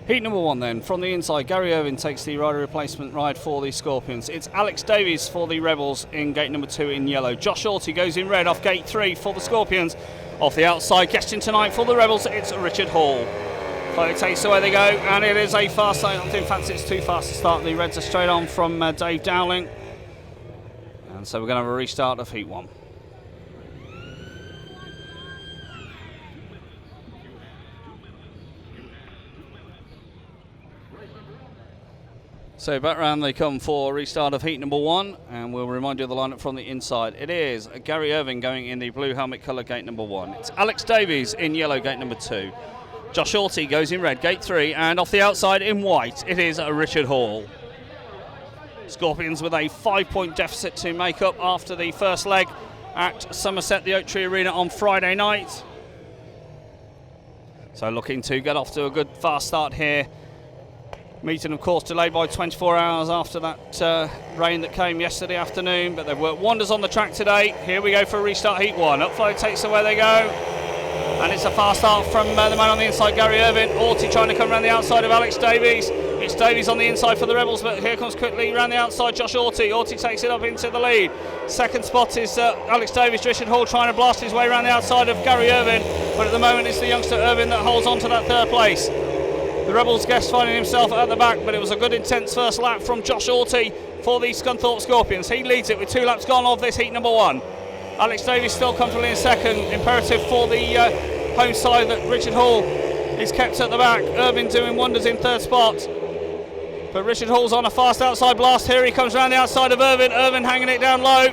Heat number 1 then, from the inside, Gary Irvin takes the rider replacement ride for the Scorpions. It's Alex Davies for the Rebels in gate number 2 in yellow. Josh Hawty goes in red off gate 3 for the Scorpions. Off the outside, guesting tonight for the Rebels, it's Richard Hall. It takes away they go, and it is a fast start. In fact, it's too fast to start. The Reds are straight on from Dave Dowling. And so we're going to have a restart of Heat 1. So back round they come for a restart of heat number 1, and we'll remind you of the lineup from the inside. It is Gary Irving going in the blue helmet colour gate number 1. It's Alex Davies in yellow gate number 2. Josh Hawty goes in red gate 3, and off the outside in white it is Richard Hall. Scorpions with a 5-point deficit to make up after the first leg at Somerset, the Oak Tree Arena on Friday night. So looking to get off to a good fast start here. Meeting, of course, delayed by 24 hours after that rain that came yesterday afternoon, but they've worked wonders on the track today. Here we go for a restart heat 1. Upflow takes away they go, and it's a fast start from the man on the inside, Gary Irvin. Hawty trying to come around the outside of Alex Davies. It's Davies on the inside for the Rebels, but here comes quickly around the outside Josh Hawty. Hawty takes it up into the lead. Second spot is Alex Davies. Richard Hall trying to blast his way around the outside of Gary Irvin, but at the moment it's the youngster Irvin that holds on to that third place. The Rebels guest finding himself at the back, but it was a good intense first lap from Josh Hawty for the Scunthorpe Scorpions. He leads it with 2 laps gone of this heat number 1. Alex Davies still comfortably in second. Imperative for the home side that Richard Hall is kept at the back. Irvin doing wonders in third spot, but Richard Hall's on a fast outside blast. Here he comes around the outside of Irvin. Irvin hanging it down low.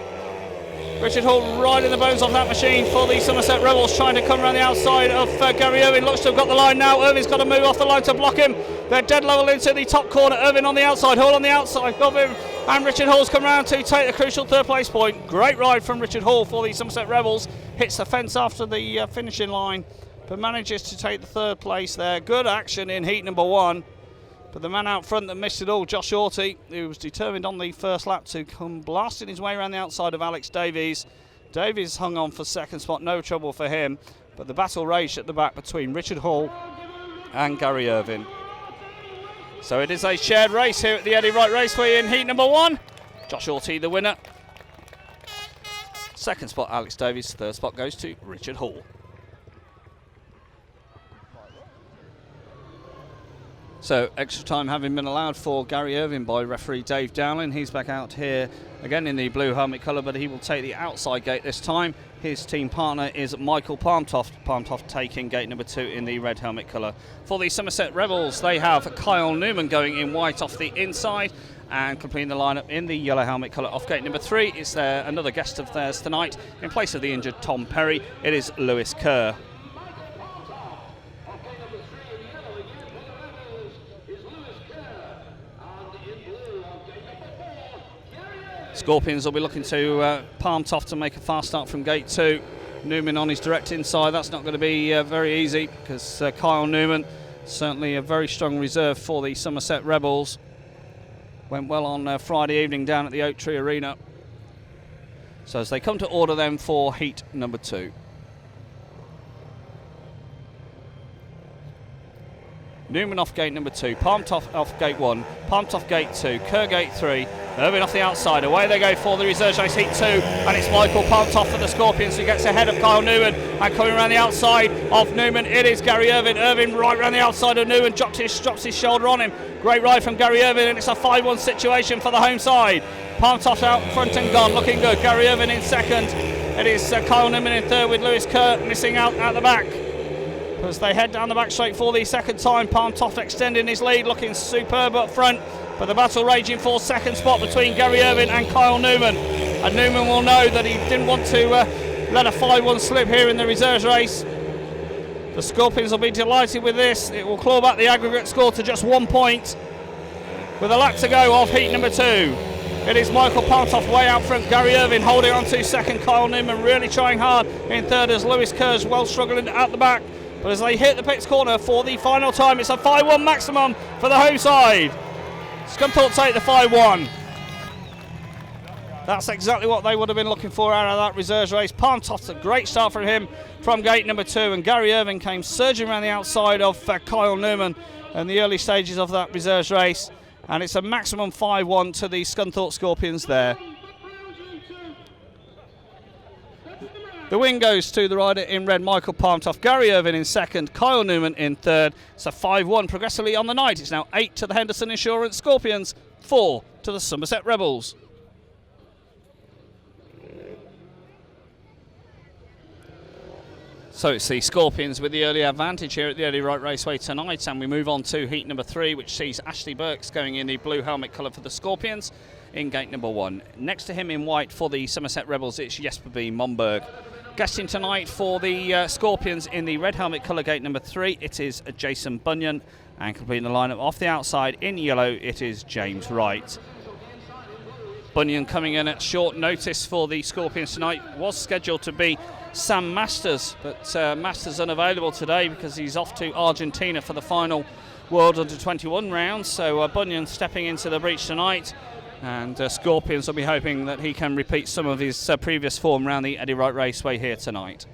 Richard Hall riding the bones off that machine for the Somerset Rebels, trying to come around the outside of Gary Irvin. Looks to have got the line now. Irvin's got to move off the line to block him. They're dead level into the top corner. Irvin on the outside, Hall on the outside of him, and Richard Hall's come round to take the crucial third place point. Great ride from Richard Hall for the Somerset Rebels. Hits the fence after the finishing line, but manages to take the third place there. Good action in heat number 1. But the man out front that missed it all, Josh Hawty, who was determined on the first lap to come blasting his way around the outside of Alex Davies. Davies hung on for second spot, no trouble for him. But the battle raged at the back between Richard Hall and Gary Irvin. So it is a shared race here at the Eddie Wright Raceway in heat number 1. Josh Hawty the winner. Second spot Alex Davies, third spot goes to Richard Hall. So extra time having been allowed for Gary Irvin by referee Dave Dowling. He's back out here again in the blue helmet colour, but he will take the outside gate this time. His team partner is Michael Palmtoft. Palmtoft taking gate number 2 in the red helmet colour. For the Somerset Rebels, they have Kyle Newman going in white off the inside, and completing the lineup in the yellow helmet colour off gate number 3 is another guest of theirs tonight. In place of the injured Tom Perry, it is Lewis Kerr. Scorpions will be looking to palm off to make a fast start from gate 2. Newman on his direct inside. That's not going to be very easy because Kyle Newman, certainly a very strong reserve for the Somerset Rebels. Went well on Friday evening down at the Oak Tree Arena. So as they come to order them for heat number 2. Newman off gate number 2, Palmed off gate 1, Palmed off gate 2, Kerr gate 3, Irvin off the outside. Away they go for the reserve race heat 2, and it's Michael Palmed off for the Scorpions who gets ahead of Kyle Newman, and coming around the outside of Newman it is Gary Irvin. Irvin right around the outside of Newman, drops his shoulder on him. Great ride from Gary Irvin, and it's a 5-1 situation for the home side. Palmed off out front and gone, looking good. Gary Irvin in second. It is Kyle Newman in third with Lewis Kerr missing out at the back. As they head down the back straight for the second time, Palm Toft extending his lead, looking superb up front, but the battle raging for second spot between Gary Irvin and Kyle Newman. And Newman will know that he didn't want to let a 5-1 slip here in the reserves race. The Scorpions will be delighted with this. It will claw back the aggregate score to just 1 point with a lap to go of heat number 2. It is Michael Palmtoft way out front, Gary Irvin holding on to second, Kyle Newman really trying hard in third as Lewis Kerr's well struggling at the back. But as they hit the pits corner for the final time, it's a 5-1 maximum for the home side. Scunthorpe take the 5-1. That's exactly what they would have been looking for out of that reserves race. Palmtoft, a great start from him from gate number 2, and Gary Irvin came surging around the outside of Kyle Newman in the early stages of that reserves race. And it's a maximum 5-1 to the Scunthorpe Scorpions there. The win goes to the rider in red, Michael Palmtoft. Gary Irvin in second, Kyle Newman in third. It's a 5-1 progressively on the night. It's now 8 to the Henderson Insurance Scorpions, 4 to the Somerset Rebels. So it's the Scorpions with the early advantage here at the Early Right Raceway tonight, and we move on to heat number 3, which sees Ashley Burks going in the blue helmet colour for the Scorpions in gate number 1. Next to him in white for the Somerset Rebels, it's Jesper B. Momberg. Guesting tonight for the Scorpions in the red helmet colour gate number 3, it is Jason Bunyan, and completing the lineup off the outside in yellow, it is James Wright. Bunyan coming in at short notice for the Scorpions tonight. Was scheduled to be Sam Masters, but Masters unavailable today because he's off to Argentina for the final World Under-21 round. So Bunyan stepping into the breach tonight, and Scorpions will be hoping that he can repeat some of his previous form around the Eddie Wright Raceway here tonight.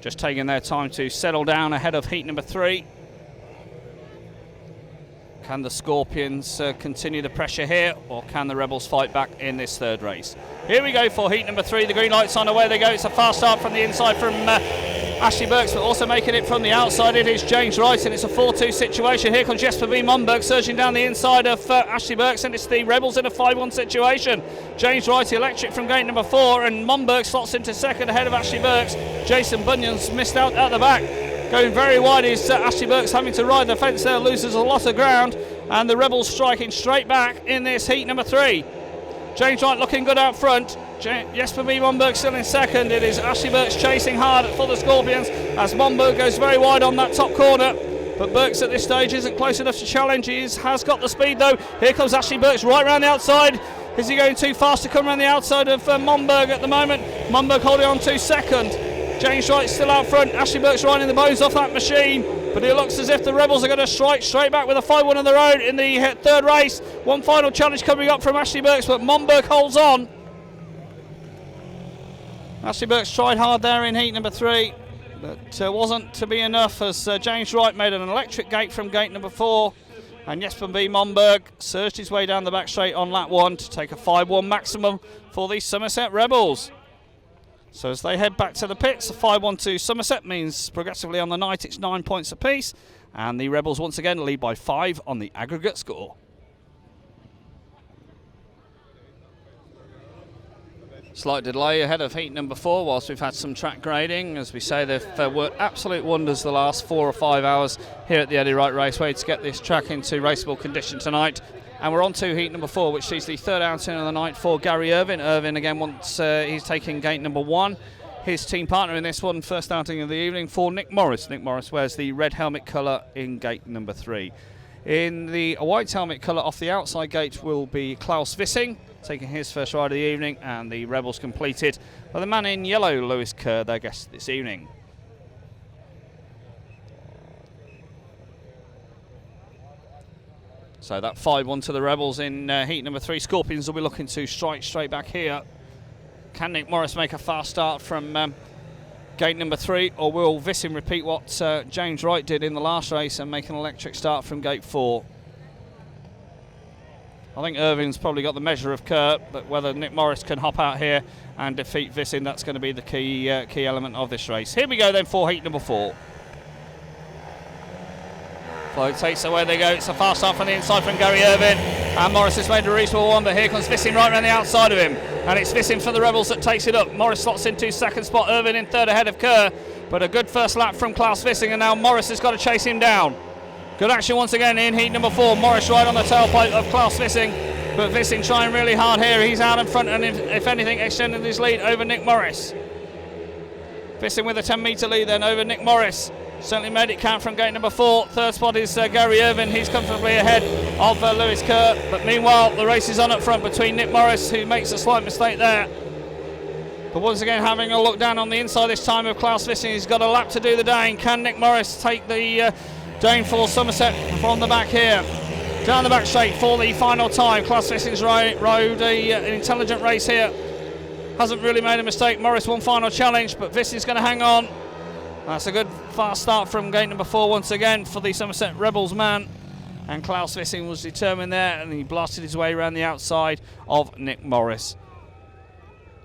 Just taking their time to settle down ahead of heat number 3. Can the Scorpions continue the pressure here, or can the Rebels fight back in this third race? Here we go for heat number 3. The green light's on, away they go. It's a fast start from the inside from Ashley Burks, but also making it from the outside it is James Wright, and it's a 4-2 situation. Here comes Jesper B. Momberg surging down the inside of Ashley Burks, and it's the Rebels in a 5-1 situation. James Wright electric from gate number 4, and Momberg slots into second ahead of Ashley Burks. Jason Bunyan's missed out at the back. Going very wide is Ashley Burks having to ride the fence there, loses a lot of ground, and the Rebels striking straight back in this heat number 3. James Wright looking good out front. Jesper B. Momberg still in second. It is Ashley Burks chasing hard for the Scorpions as Momberg goes very wide on that top corner. But Burks at this stage isn't close enough to challenge. He has got the speed though. Here comes Ashley Burks right round the outside. Is he going too fast to come around the outside of Momberg at the moment? Momberg holding on to second. James Wright still out front. Ashley Burks riding the bones off that machine. But it looks as if the Rebels are going to strike straight back with a 5-1 on their own in the third race. One final challenge coming up from Ashley Burks, but Momberg holds on. Ashley Burks tried hard there in heat number 3, but wasn't to be enough as James Wright made an electric gate from gate number 4. And Jesper B. Momberg surged his way down the back straight on lap 1 to take a 5-1 maximum for the Somerset Rebels. So as they head back to the pits, a 5-1 to Somerset means progressively on the night it's 9 points apiece, and the Rebels once again lead by 5 on the aggregate score. Slight delay ahead of heat number 4 whilst we've had some track grading. As we say, they've worked absolute wonders the last 4 or 5 hours here at the Eddie Wright Raceway to get this track into raceable condition tonight. And we're on to heat number 4, which sees the third outing of the night for Gary Irvin. Irvin again wants he's taking gate number 1. His team partner in this one, first outing of the evening for Nick Morris. Nick Morris wears the red helmet colour in gate number 3. In the white helmet colour off the outside gate will be Klaus Wissing, taking his first ride of the evening, and the Rebels completed by the man in yellow, Lewis Kerr, their guest this evening. So that 5-1 to the Rebels in heat number 3. Scorpions will be looking to strike straight back here. Can Nick Morris make a fast start from gate number 3, or will Wissing repeat what James Wright did in the last race and make an electric start from gate 4? I think Irvin's probably got the measure of Kerr, but whether Nick Morris can hop out here and defeat Wissing, that's going to be the key element of this race. Here we go then for heat number 4. Float takes away they go. It's a fast start from the inside from Gary Irvin, and Morris has made a reasonable one, but here comes Wissing right around the outside of him, and it's Wissing for the Rebels that takes it up. Morris slots into second spot, Irvin in third ahead of Kerr, but a good first lap from Klaus Wissing, and now Morris has got to chase him down. Good action once again in heat number 4. Morris right on the tailpipe of Klaus Wissing, but Wissing trying really hard here. He's out in front, and if anything extending his lead over Nick Morris. Wissing with a 10-metre lead then over Nick Morris. Certainly made it count from gate number 4. Third spot is Gary Irvin. He's comfortably ahead of Lewis Kerr. But meanwhile, the race is on up front between Nick Morris, who makes a slight mistake there. But once again, having a look down on the inside this time of Klaus Wissing. He's got a lap to do the Dane. Can Nick Morris take the Dane for Somerset from the back here? Down the back straight for the final time. Klaus Wissing's rode an intelligent race here. Hasn't really made a mistake. Morris one final challenge, but Wissing's going to hang on. That's a good fast start from gate number 4 once again for the Somerset Rebels man. And Klaus Wissing was determined there, and he blasted his way around the outside of Nick Morris.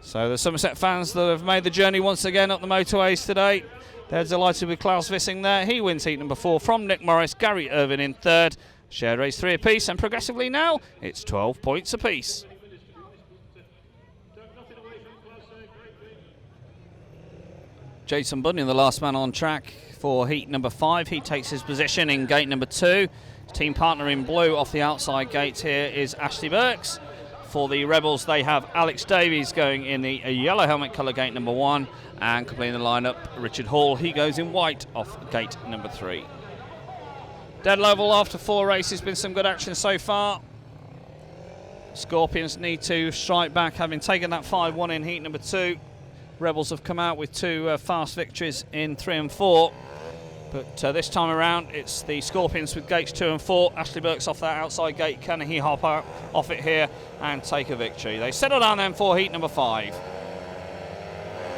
So the Somerset fans that have made the journey once again up the motorways today, they're delighted with Klaus Wissing there. He wins heat number 4 from Nick Morris, Gary Irvin in third. Shared race 3 apiece, and progressively now it's 12 points apiece. Jason Bunyan, the last man on track for heat number 5. He takes his position in gate number 2. His team partner in blue off the outside gate here is Ashley Burks. For the Rebels, they have Alex Davies going in the yellow helmet colour gate number 1, and completing the lineup, Richard Hall. He goes in white off gate number 3. Dead level after 4 races, been some good action so far. Scorpions need to strike back, having taken that 5-1 in heat number 2. Rebels have come out with 2 fast victories in 3 and 4, but this time around it's the Scorpions with gates 2 and 4. Ashley Burks off that outside gate. Can he hop out off it here and take a victory? They settle down then for heat number 5.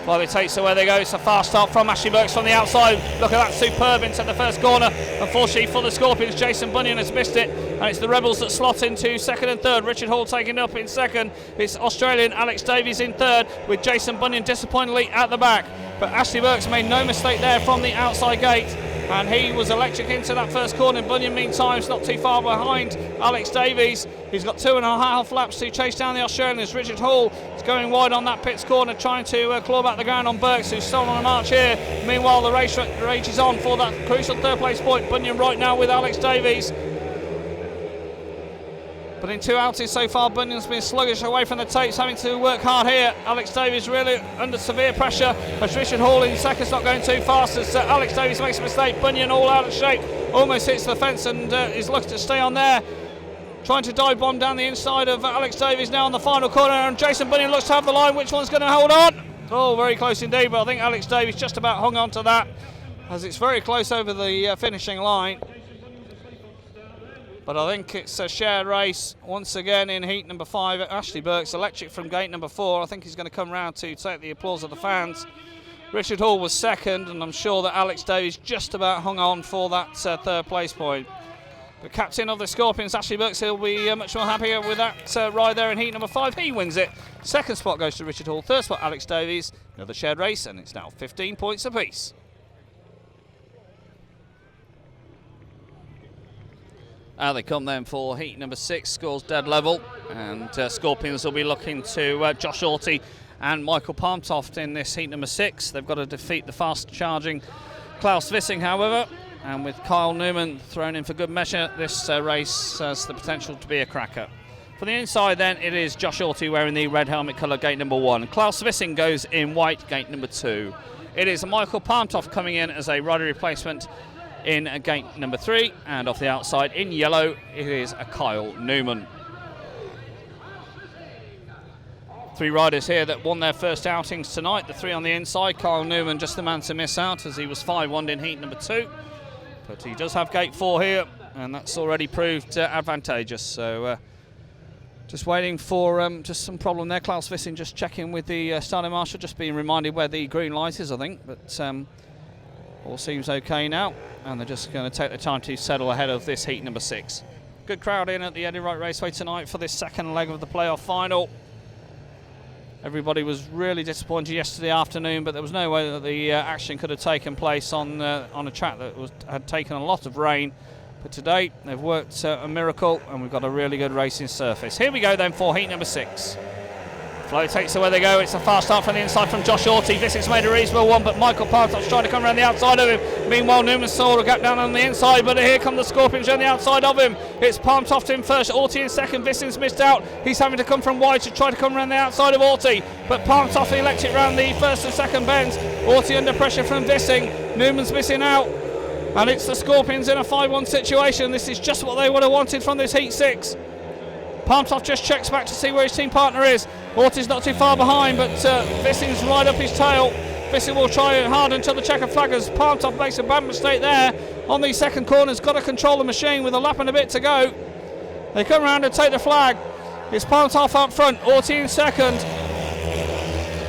Fly takes away they go. It's a fast start from Ashley Burks from the outside. Look at that, superb into the first corner. Unfortunately for the Scorpions, Jason Bunyan has missed it, and it's the Rebels that slot into second and third. Richard Hall taking up in second. It's Australian Alex Davies in third, with Jason Bunyan disappointingly at the back. But Ashley Burks made no mistake there from the outside gate, and he was electric into that first corner. Bunyan meantime is not too far behind Alex Davies. He's got 2.5 laps to chase down the Australians. Richard Hall is going wide on that pits corner, trying to claw back the ground on Burks, who's still on a march here. Meanwhile, the race is on for that crucial third place point. Bunyan right now with Alex Davies. But in 2 outies so far, Bunyan's been sluggish away from the tapes, having to work hard here. Alex Davies really under severe pressure, as Richard Hall in second's not going too fast, as Alex Davies makes a mistake. Bunyan all out of shape, almost hits the fence, and is looking to stay on there. Trying to dive bomb down the inside of Alex Davies now on the final corner, and Jason Bunyan looks to have the line. Which one's going to hold on? Oh, very close indeed, but I think Alex Davies just about hung on to that, as it's very close over the finishing line. But I think it's a shared race once again in heat number 5. Ashley Burks electric from gate number 4. I think he's going to come round to take the applause of the fans. Richard Hall was second, and I'm sure that Alex Davies just about hung on for that third place point. The captain of the Scorpions, Ashley Burks, he'll be much more happier with that ride there in heat number 5. He wins it. Second spot goes to Richard Hall. Third spot, Alex Davies. Another shared race, and it's now 15 points apiece. Out they come then for heat number 6, scores dead level, and Scorpions will be looking to Josh Orty and Michael Palmtoft in this heat number 6. They've got to defeat the fast charging Klaus Wissing, however, and with Kyle Newman thrown in for good measure, this race has the potential to be a cracker. For the inside then, it is Josh Orty wearing the red helmet colour, gate number 1. Klaus Wissing goes in white, gate number 2. It is Michael Palmtoft coming in as a rider replacement in gate number 3, and off the outside in yellow it is a Kyle Newman. 3 riders here that won their first outings tonight, the 3 on the inside. Kyle Newman just the man to miss out as he was 5-1 in heat number 2, but he does have gate 4 here, and that's already proved advantageous. So just waiting for just some problem there. Klaus Vissing just checking with the starting marshal, just being reminded where the green light is, I think, but all seems okay now, and they're just going to take the time to settle ahead of this heat number 6. Good crowd in at the Eddie Wright Raceway tonight for this second leg of the playoff final. Everybody was really disappointed yesterday afternoon, but there was no way that the action could have taken place on a track that had taken a lot of rain. But today they've worked a miracle, and we've got a really good racing surface. Here we go then for heat number 6. Flo takes it where they go. It's a fast start from the inside from Josh Orty. Vissing's made a reasonable one, but Michael Partop's trying to come around the outside of him. Meanwhile, Newman saw a gap down on the inside, but here come the Scorpions on the outside of him. It's Palmtoft in first, Orty in second. Vissing's missed out. He's having to come from wide to try to come around the outside of Orty, but Palmtoft elects it round the first and second bends. Orty under pressure from Vissing. Newman's missing out, and it's the Scorpions in a 5-1 situation. This is just what they would have wanted from this heat 6. Palmtoft just checks back to see where his team partner is. Orty's not too far behind, but Vissing's right up his tail. Vissing will try hard until the checker flaggers. Palmtoft makes a bad mistake there on the second corner. Has got to control the machine with a lap and a bit to go. They come around and take the flag. It's Palmtoft up front, Orty in second.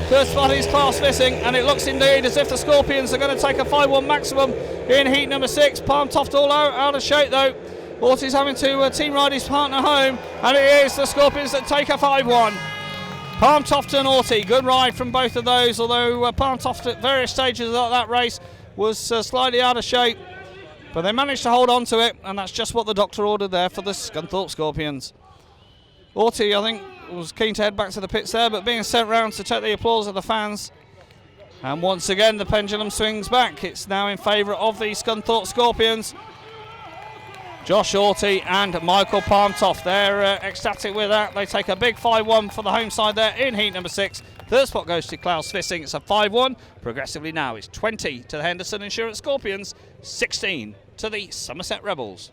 Third spot is Klaus Vissing, and it looks indeed as if the Scorpions are going to take a 5-1 maximum in heat number 6. Palmtoft all out of shape though. Orty's having to team ride his partner home, and it is the Scorpions that take a 5-1. Palmtoft and Orty, good ride from both of those, although Palmtoft at various stages of that race was slightly out of shape, but they managed to hold on to it, and that's just what the doctor ordered there for the Scunthorpe Scorpions. Orty, I think, was keen to head back to the pits there, but being sent round to take the applause of the fans. And once again, the pendulum swings back. It's now in favour of the Scunthorpe Scorpions. Josh Orty and Michael Palmtoft, they're ecstatic with that. They take a big 5-1 for the home side there in heat number 6. Third spot goes to Klaus Vissing. It's a 5-1. Progressively now it's 20 to the Henderson Insurance Scorpions, 16 to the Somerset Rebels.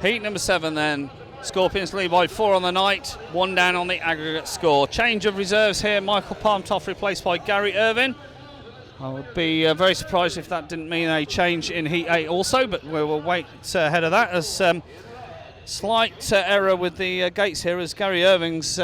Heat number 7 then. Scorpions lead by 4 on the night, 1 down on the aggregate score. Change of reserves here. Michael Palmtoft replaced by Gary Irvin. I would be very surprised if that didn't mean a change in Heat 8 also, but we will wait ahead of that. As slight error with the gates here, as Gary Irving's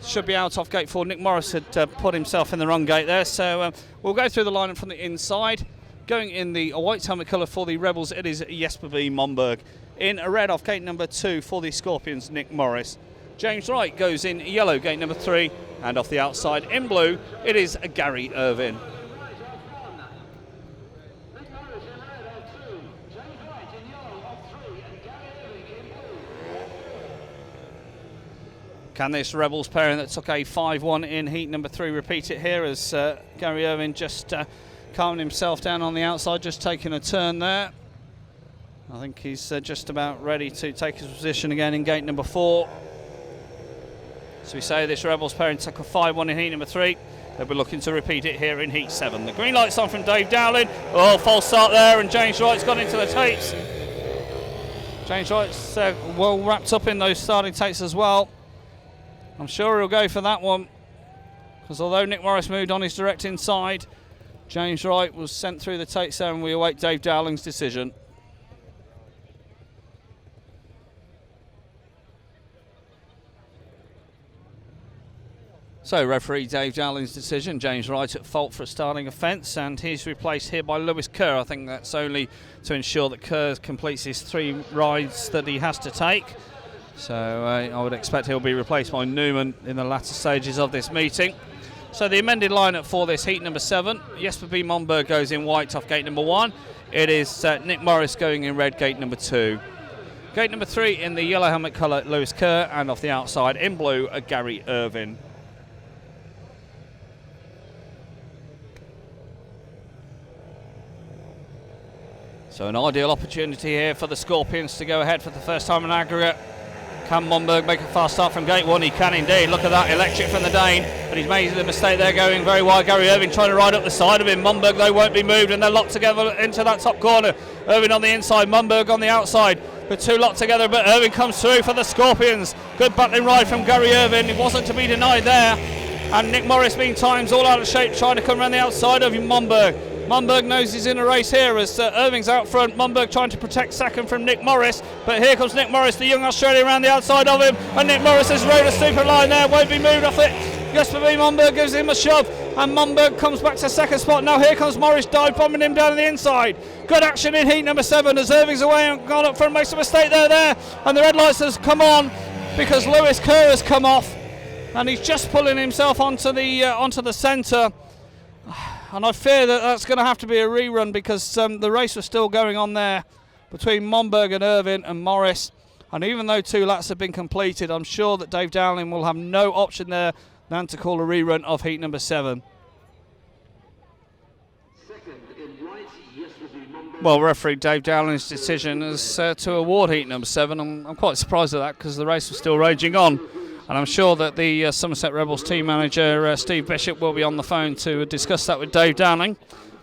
should be out off gate 4. Nick Morris had put himself in the wrong gate there, so we'll go through the lineup from the inside. Going in the white helmet colour for the Rebels, it is Jesper B. Monberg. In a red off gate number 2 for the Scorpions, Nick Morris. James Wright goes in yellow, gate number 3, and off the outside in blue, it is Gary Irvin. Can this Rebels pairing that took a 5-1 in heat number 3 repeat it here, as Gary Irvin just calming himself down on the outside, just taking a turn there. I think he's just about ready to take his position again in gate number 4. So we say this Rebels pairing took a 5-1 in heat number 3. They'll be looking to repeat it here in heat 7. The green light's on from Dave Dowling. Oh, false start there, and James Wright's gone into the tapes. James Wright's well wrapped up in those starting tapes as well. I'm sure he'll go for that one, because although Nick Morris moved on his direct inside, James Wright was sent through the tapes there, and we await Dave Dowling's decision. So referee Dave Dowling's decision, James Wright at fault for a starting offence, and he's replaced here by Lewis Kerr. I think that's only to ensure that Kerr completes his 3 rides that he has to take. So I would expect he'll be replaced by Newman in the latter stages of this meeting. So the amended lineup for this heat number 7, Jesper B. Monberg goes in white off gate number 1. It is Nick Morris going in red gate number 2. Gate number 3 in the yellow helmet colour, Lewis Kerr, and off the outside in blue, Gary Irvin. So an ideal opportunity here for the Scorpions to go ahead for the first time in aggregate. Can Monberg make a fast start from gate 1? He can indeed. Look at that, electric from the Dane. But he's made the mistake there, going very wide. Gary Irving trying to ride up the side of him. Monberg, though, won't be moved, and they're locked together into that top corner. Irving on the inside, Monberg on the outside. The two locked together, but Irving comes through for the Scorpions. Good battling ride from Gary Irving. It wasn't to be denied there. And Nick Morris, meantime, all out of shape, trying to come around the outside of Monberg. Monberg knows he's in a race here as Irving's out front. Monberg trying to protect second from Nick Morris, but here comes Nick Morris, the young Australian, around the outside of him, and Nick Morris has rode a super line there, won't be moved off it. Jesper V. Monberg gives him a shove, and Monberg comes back to second spot. Now here comes Morris, dive bombing him down the inside. Good action in heat number 7 as Irving's away and gone up front, makes a mistake there, and the red lights has come on because Lewis Kerr has come off, and he's just pulling himself onto the centre. And I fear that that's going to have to be a rerun because the race was still going on there between Monberg and Irving and Morris. And even though 2 laps have been completed, I'm sure that Dave Dowling will have no option there than to call a rerun of heat number 7. Well, referee Dave Dowling's decision is to award heat number 7. I'm quite surprised at that because the race was still raging on. And I'm sure that the Somerset Rebels team manager, Steve Bishop, will be on the phone to discuss that with Dave Dowling.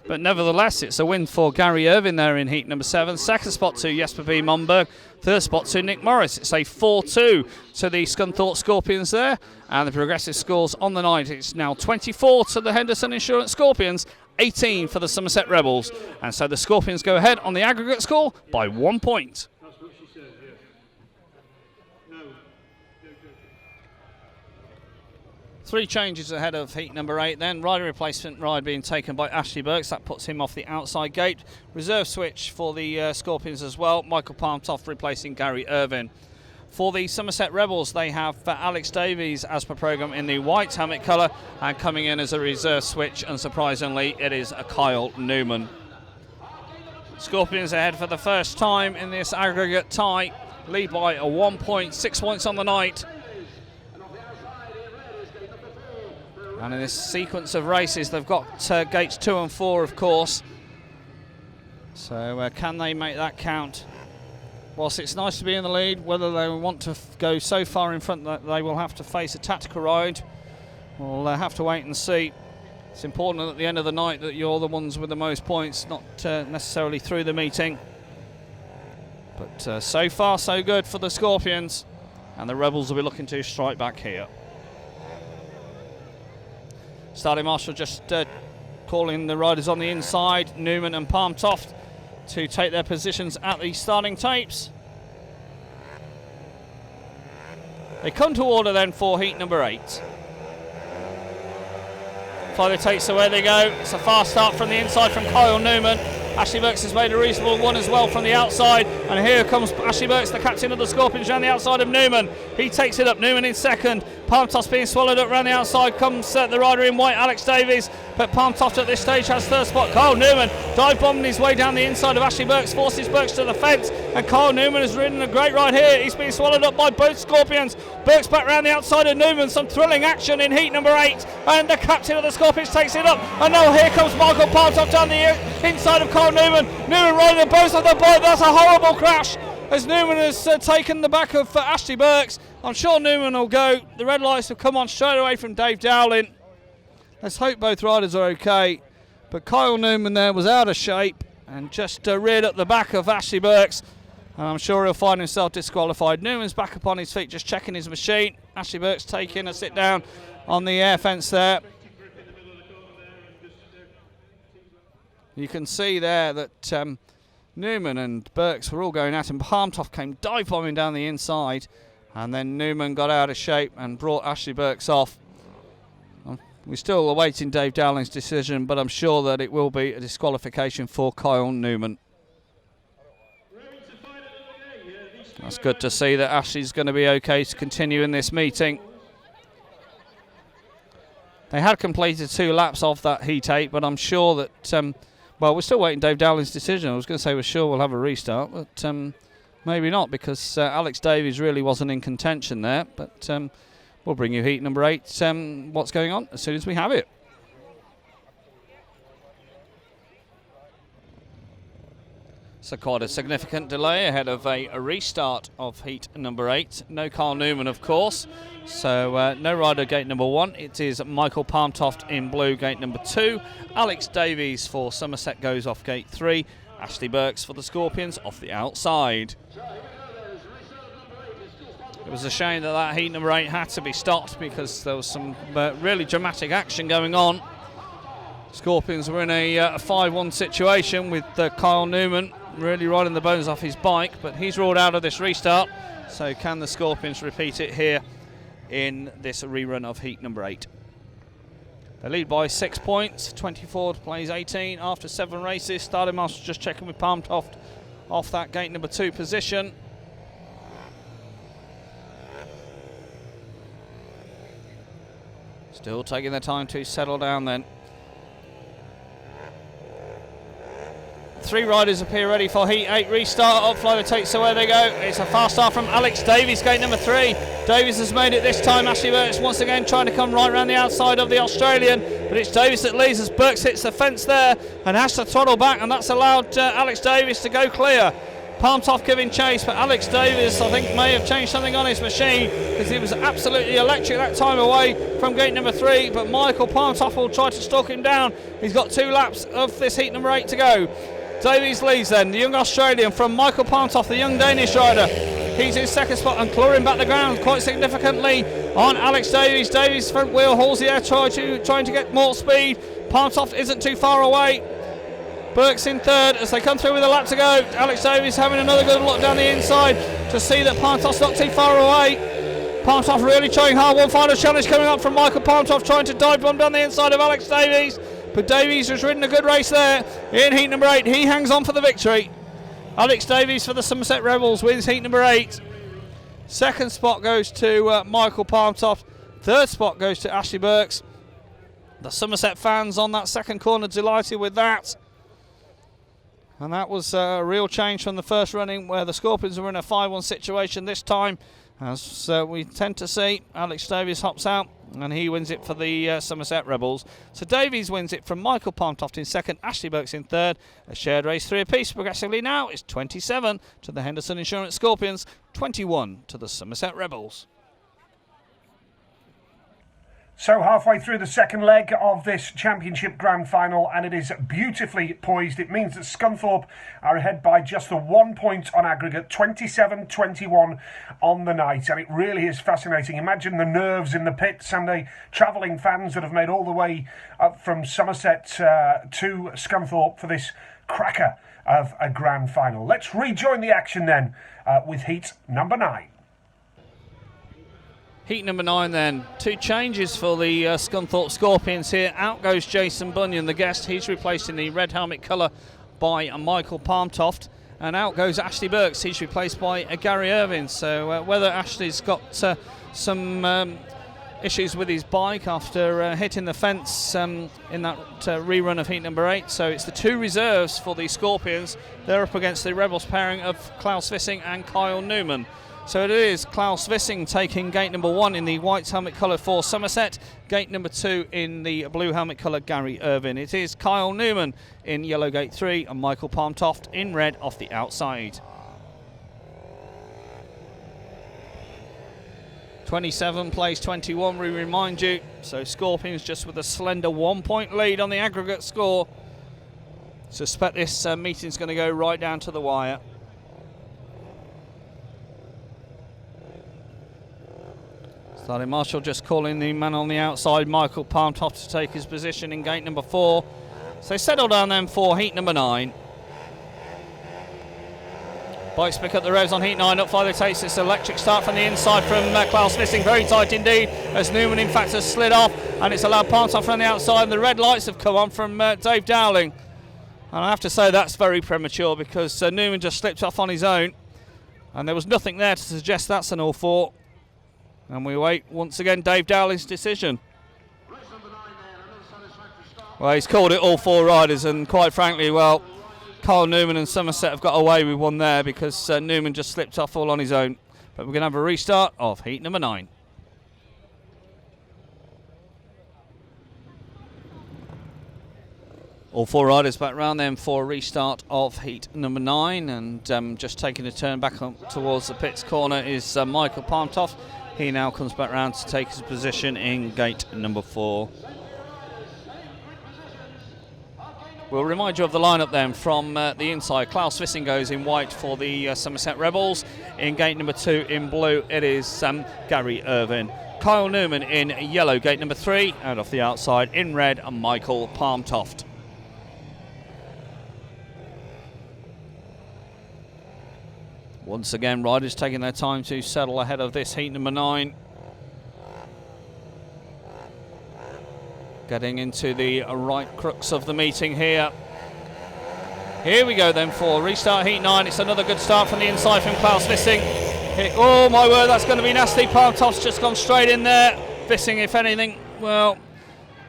But nevertheless, it's a win for Gary Irving there in heat number 7. Second spot to Jesper V. Monberg. Third spot to Nick Morris. It's a 4-2 to the Scunthorpe Scorpions there. And the progressive scores on the night, it's now 24 to the Henderson Insurance Scorpions, 18 for the Somerset Rebels. And so the Scorpions go ahead on the aggregate score by 1 point. 3 changes ahead of heat number 8 then. Rider replacement ride being taken by Ashley Burks. That puts him off the outside gate. Reserve switch for the Scorpions as well. Michael Palmtoft replacing Gary Irving. For the Somerset Rebels, they have Alex Davies as per programme in the white helmet colour, and coming in as a reserve switch, unsurprisingly, it is a Kyle Newman. Scorpions ahead for the first time in this aggregate tie. Lead by a 1 point, 6 points on the night. And in this sequence of races, they've got gates 2 and 4, of course. So can they make that count? Whilst it's nice to be in the lead, whether they want to go so far in front that they will have to face a tactical ride, we'll have to wait and see. It's important at the end of the night that you're the ones with the most points, not necessarily through the meeting. But so far, so good for the Scorpions. And the Rebels will be looking to strike back here. Starting marshal just calling the riders on the inside, Newman and Palmtoft, to take their positions at the starting tapes. They come to order then for heat number 8. Follow the tapes away they go. It's a fast start from the inside from Kyle Newman. Ashley Burks has made a reasonable one as well from the outside, and here comes Ashley Burks, the captain of the Scorpions, around the outside of Newman. He takes it up, Newman in second. Palmtoft being swallowed up around the outside comes the rider in white, Alex Davies, but Palmtoft at this stage has third spot. Kyle Newman dive bombing his way down the inside of Ashley Burks, forces Burks to the fence, and Kyle Newman has ridden a great ride here. He's been swallowed up by both Scorpions. Burks back round the outside of Newman, some thrilling action in heat number 8, and the captain of the Scorpions takes it up, and now here comes Michael Palmtoft down the inside of Kyle Newman. Newman riding both of the bike. That's a horrible crash as Newman has taken the back of Ashley Burks. I'm sure Newman will go. The red lights have come on straight away from Dave Dowling. Let's hope both riders are okay. But Kyle Newman there was out of shape and just reared up the back of Ashley Burks. And I'm sure he'll find himself disqualified. Newman's back upon his feet, just checking his machine. Ashley Burks taking a sit down on the air fence there. You can see there that Newman and Burks were all going at him. Palmtoft came dive bombing down the inside, and then Newman got out of shape and brought Ashley Burks off. We're still awaiting Dave Dowling's decision, but I'm sure that it will be a disqualification for Kyle Newman. That's good to see that Ashley's going to be okay to continue in this meeting. They had completed 2 laps of that heat 8, but I'm sure that well, we're still waiting Dave Dowling's decision. I was going to say we're sure we'll have a restart, but maybe not, because Alex Davies really wasn't in contention there. But we'll bring you heat number 8. What's going on as soon as we have it. So quite a significant delay ahead of a restart of heat number 8. No Carl Newman, of course. So no rider gate number 1. It is Michael Palmtoft in blue, gate number 2. Alex Davies for Somerset goes off gate 3. Ashley Burks for the Scorpions off the outside. It was a shame that heat number 8 had to be stopped because there was some really dramatic action going on. Scorpions were in a 5-1 situation with Kyle Newman really riding the bones off his bike, but he's ruled out of this restart. So can the Scorpions repeat it here in this rerun of heat number 8? They lead by 6 points. 24 plays 18 after 7 races. Starting Marshall just checking with Palmtoft off that gate number 2 position. Still taking their time to settle down then. 3 riders appear ready for heat 8 restart. Upflow takes away they go. It's a fast start from Alex Davies, gate number 3. Davies has made it this time. Ashley Burks once again trying to come right around the outside of the Australian, but it's Davies that leads as Burks hits the fence there and has to throttle back, and that's allowed Alex Davies to go clear. Palmtoft giving chase, but Alex Davies I think may have changed something on his machine because he was absolutely electric that time away from gate number 3, but Michael Palmtoft will try to stalk him down. He's got 2 laps of this heat number 8 to go. Davies leads then, the young Australian from Michael Palmtoft, the young Danish rider. He's in second spot and clawing back the ground quite significantly on Alex Davies. Davies' front wheel hauls the air, trying to get more speed. Palmtoft isn't too far away. Burks in third as they come through with a lap to go. Alex Davies having another good look down the inside to see that Palmtoft's not too far away. Palmtoft really trying hard. One final challenge coming up from Michael Palmtoft, trying to dive bomb down the inside of Alex Davies. But Davies has ridden a good race there in heat number 8. He hangs on for the victory. Alex Davies for the Somerset Rebels wins heat number 8. Second spot goes to Michael Palmtoft. Third spot goes to Ashley Burks. The Somerset fans on that second corner delighted with that. And that was a real change from the first running where the Scorpions were in a 5-1 situation. This time, as we tend to see, Alex Davies hops out and he wins it for the Somerset Rebels. So Davies wins it from Michael Palmtoft in second, Ashley Burks in third. A shared race 3 apiece. Progressively now it's 27 to the Henderson Insurance Scorpions, 21 to the Somerset Rebels. So halfway through the second leg of this championship grand final, and it is beautifully poised. It means that Scunthorpe are ahead by just the 1 point on aggregate, 27-21 on the night, and it really is fascinating. Imagine the nerves in the pits and the travelling fans that have made all the way up from Somerset to Scunthorpe for this cracker of a grand final. Let's rejoin the action then with heat number 9. Heat number 9 then. 2 changes for the Scunthorpe Scorpions here. Out goes Jason Bunyan, the guest. He's replaced in the red helmet colour by Michael Palmtoft. And out goes Ashley Burks. He's replaced by Gary Irvine. So whether Ashley's got some issues with his bike after hitting the fence in that rerun of heat number 8. So it's the 2 reserves for the Scorpions. They're up against the Rebels pairing of Klaus Vissing and Kyle Newman. So it is Klaus Vissing taking gate number 1 in the white helmet colour for Somerset, gate number 2 in the blue helmet colour Gary Irvine. It is Kyle Newman in yellow gate 3 and Michael Palmtoft in red off the outside. 27 plays 21, we remind you. So Scorpions just with a slender 1 point lead on the aggregate score. Suspect this meeting's going to go right down to the wire. Starting Marshall just calling the man on the outside, Michael Palmtoft, to take his position in gate number 4. So they settle down then for heat number 9. Bikes pick up the revs on heat 9. Up further takes this electric start from the inside from Klaus Vissing. Very tight indeed, as Newman in fact has slid off, and it's allowed Palmtoft from the outside. And the red lights have come on from Dave Dowling. And I have to say that's very premature because Newman just slipped off on his own. And there was nothing there to suggest that's an all-4. And we wait once again Dave Dowling's decision. Well, he's called it all 4 riders, and quite frankly, well, Kyle Newman and Somerset have got away with one there because Newman just slipped off all on his own. But we're going to have a restart of heat number 9. All four riders back round then for a restart of heat number 9, and just taking a turn back up towards the pits corner is Michael Palmtoft. He now comes back round to take his position in gate number 4. We'll remind you of the lineup then from the inside. Klaus Vissing goes in white for the Somerset Rebels. In gate number 2 in blue it is Gary Irvin. Kyle Newman in yellow, gate number 3, and off the outside in red, Michael Palmtoft. Once again, riders taking their time to settle ahead of this heat number 9. Getting into the right crux of the meeting here. Here we go then for restart heat 9. It's another good start from the inside from Klaus Vissing. Oh my word, that's going to be nasty. Palmtoft's just gone straight in there. Vissing, if anything, well,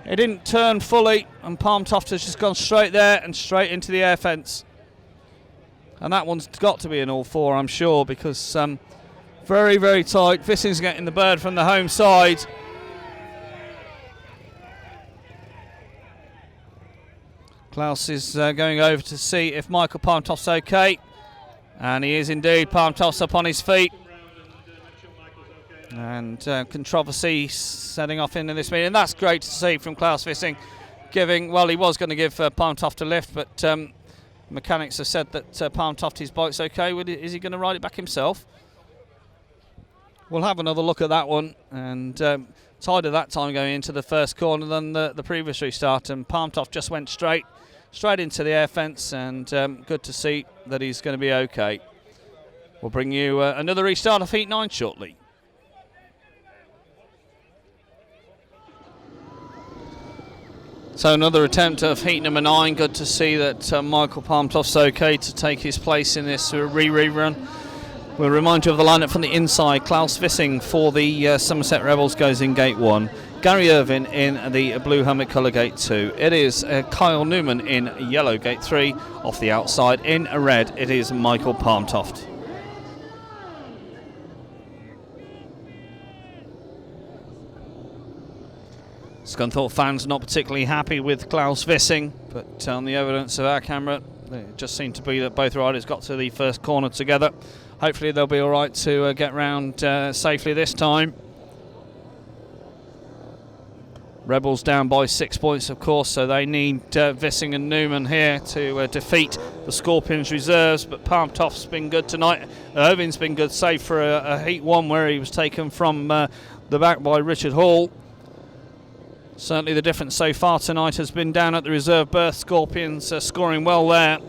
it didn't turn fully, and Palmtoft has just gone straight there and straight into the air fence. And that one's got to be an all 4, I'm sure, because very, very tight. Vissing's getting the bird from the home side. Klaus is going over to see if Michael Palmtoft's okay. And he is indeed. Palmtoft's up on his feet. And controversy setting off into this meeting. That's great to see from Klaus Vissing. Well, he was going to give Palmtoft a lift, but mechanics have said that Palmtoft, his bike's okay. Is he going to ride it back himself? We'll have another look at that one. And tighter that time going into the first corner than the previous restart. And Palmtoft just went straight into the air fence, and good to see that he's going to be okay. We'll bring you another restart of heat 9 shortly. So another attempt of heat number 9. Good to see that Michael Palmtoft's okay to take his place in this rerun. We'll remind you of the lineup from the inside. Klaus Vissing for the Somerset Rebels goes in gate 1. Gary Irvin in the blue helmet colour gate 2. It is Kyle Newman in yellow gate 3. Off the outside in red it is Michael Palmtoft. Scunthorpe fans not particularly happy with Klaus Vissing, but on the evidence of our camera, it just seemed to be that both riders got to the first corner together. Hopefully they'll be all right to get round safely this time. Rebels down by 6 points, of course, so they need Vissing and Newman here to defeat the Scorpions reserves. But Palmtoft's been good tonight. Irvin's been good, save for a heat 1 where he was taken from the back by Richard Hall. Certainly the difference so far tonight has been down at the reserve berth. Scorpions scoring well there.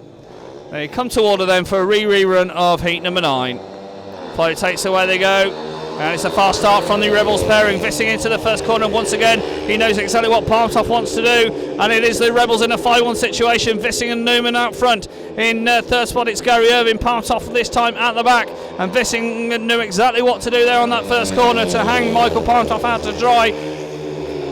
They come to order then for a rerun of heat number 9. Pilot takes away they go. And it's a fast start from the Rebels pairing. Vissing into the first corner once again. He knows exactly what Palmtoft wants to do. And it is the Rebels in a 5-1 situation. Vissing and Newman out front. In third spot it's Gary Irvin. Palmtoft this time at the back. And Vissing knew exactly what to do there on that first corner to hang Michael Palmtoft out to dry.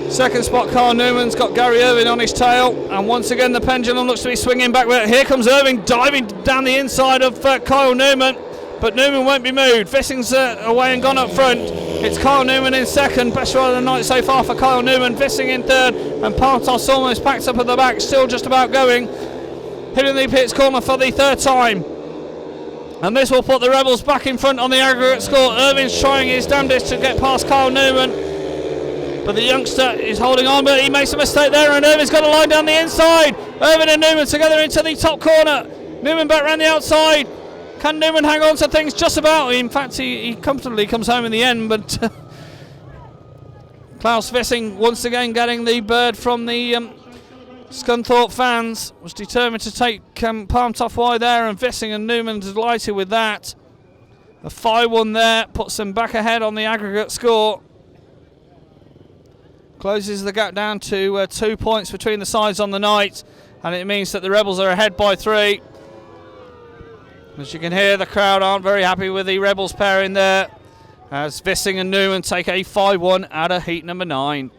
Second spot, Carl Newman's got Gary Irvin on his tail, and once again the pendulum looks to be swinging back. Here comes Irvin diving down the inside of Kyle Newman, but Newman won't be moved. Vissing's away and gone up front. It's Kyle Newman in second, best rider of the night so far for Kyle Newman. Vissing in third, and Palmtoft's almost packed up at the back, still just about going. Hitting the pits corner for the third time. And this will put the Rebels back in front on the aggregate score. Irvin's trying his damnedest to get past Kyle Newman, but the youngster is holding on, but he makes a mistake there, and Irvin's got a line down the inside. Irvin and Newman together into the top corner. Newman back round the outside. Can Newman hang on to things? Just about. In fact, he comfortably comes home in the end, but Klaus Vissing once again getting the bird from the Scunthorpe fans. Was determined to take Palmtoft wide there, and Vissing and Newman delighted with that. The 5-1 there puts them back ahead on the aggregate score. Closes the gap down to 2 points between the sides on the night, and it means that the Rebels are ahead by 3. As you can hear, the crowd aren't very happy with the Rebels pairing there, as Vissing and Newman take a 5-1 out of heat number 9.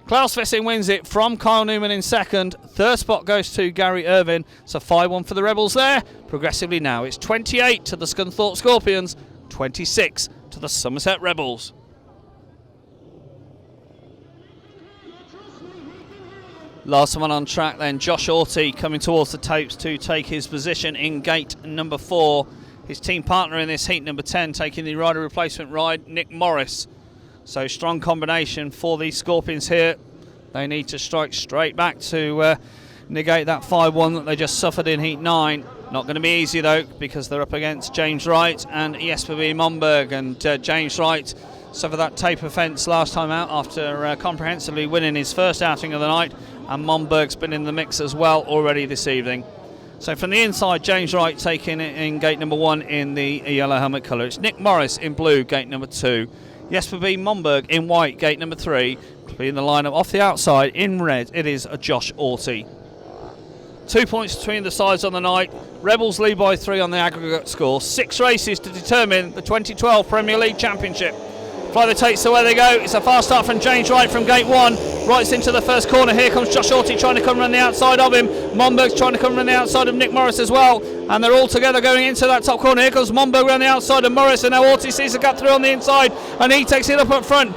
Klaus Vissing wins it from Kyle Newman in second. Third spot goes to Gary Irvin. So 5-1 for the Rebels there. Progressively now it's 28 to the Scunthorpe Scorpions, 26 to the Somerset Rebels. Last one on track then, Josh Orty coming towards the tapes to take his position in gate number 4. His team partner in this heat, number 10, taking the rider replacement ride, Nick Morris. So strong combination for these Scorpions here. They need to strike straight back to negate that 5-1 that they just suffered in heat 9. Not going to be easy though, because they're up against James Wright and ESPB Momberg, and James Wright suffered that tape offence last time out after comprehensively winning his first outing of the night, and Momberg's been in the mix as well already this evening. So from the inside, James Wright taking it in gate number 1 in the yellow helmet colour. It's Nick Morris in blue, gate number 2. ESPB Momberg in white, gate number 3. To be in the lineup off the outside in red, it is a Josh Orty. 2 points between the sides on the night. Rebels lead by 3 on the aggregate score. 6 races to determine the 2012 Premier League Championship. Fly the takes to where they go. It's a fast start from James Wright from gate 1. Wright's into the first corner. Here comes Josh Orty trying to come around the outside of him. Momberg's trying to come around the outside of Nick Morris as well. And they're all together going into that top corner. Here comes Momberg around the outside of Morris. And now Orty sees a gap through on the inside. And he takes it up front.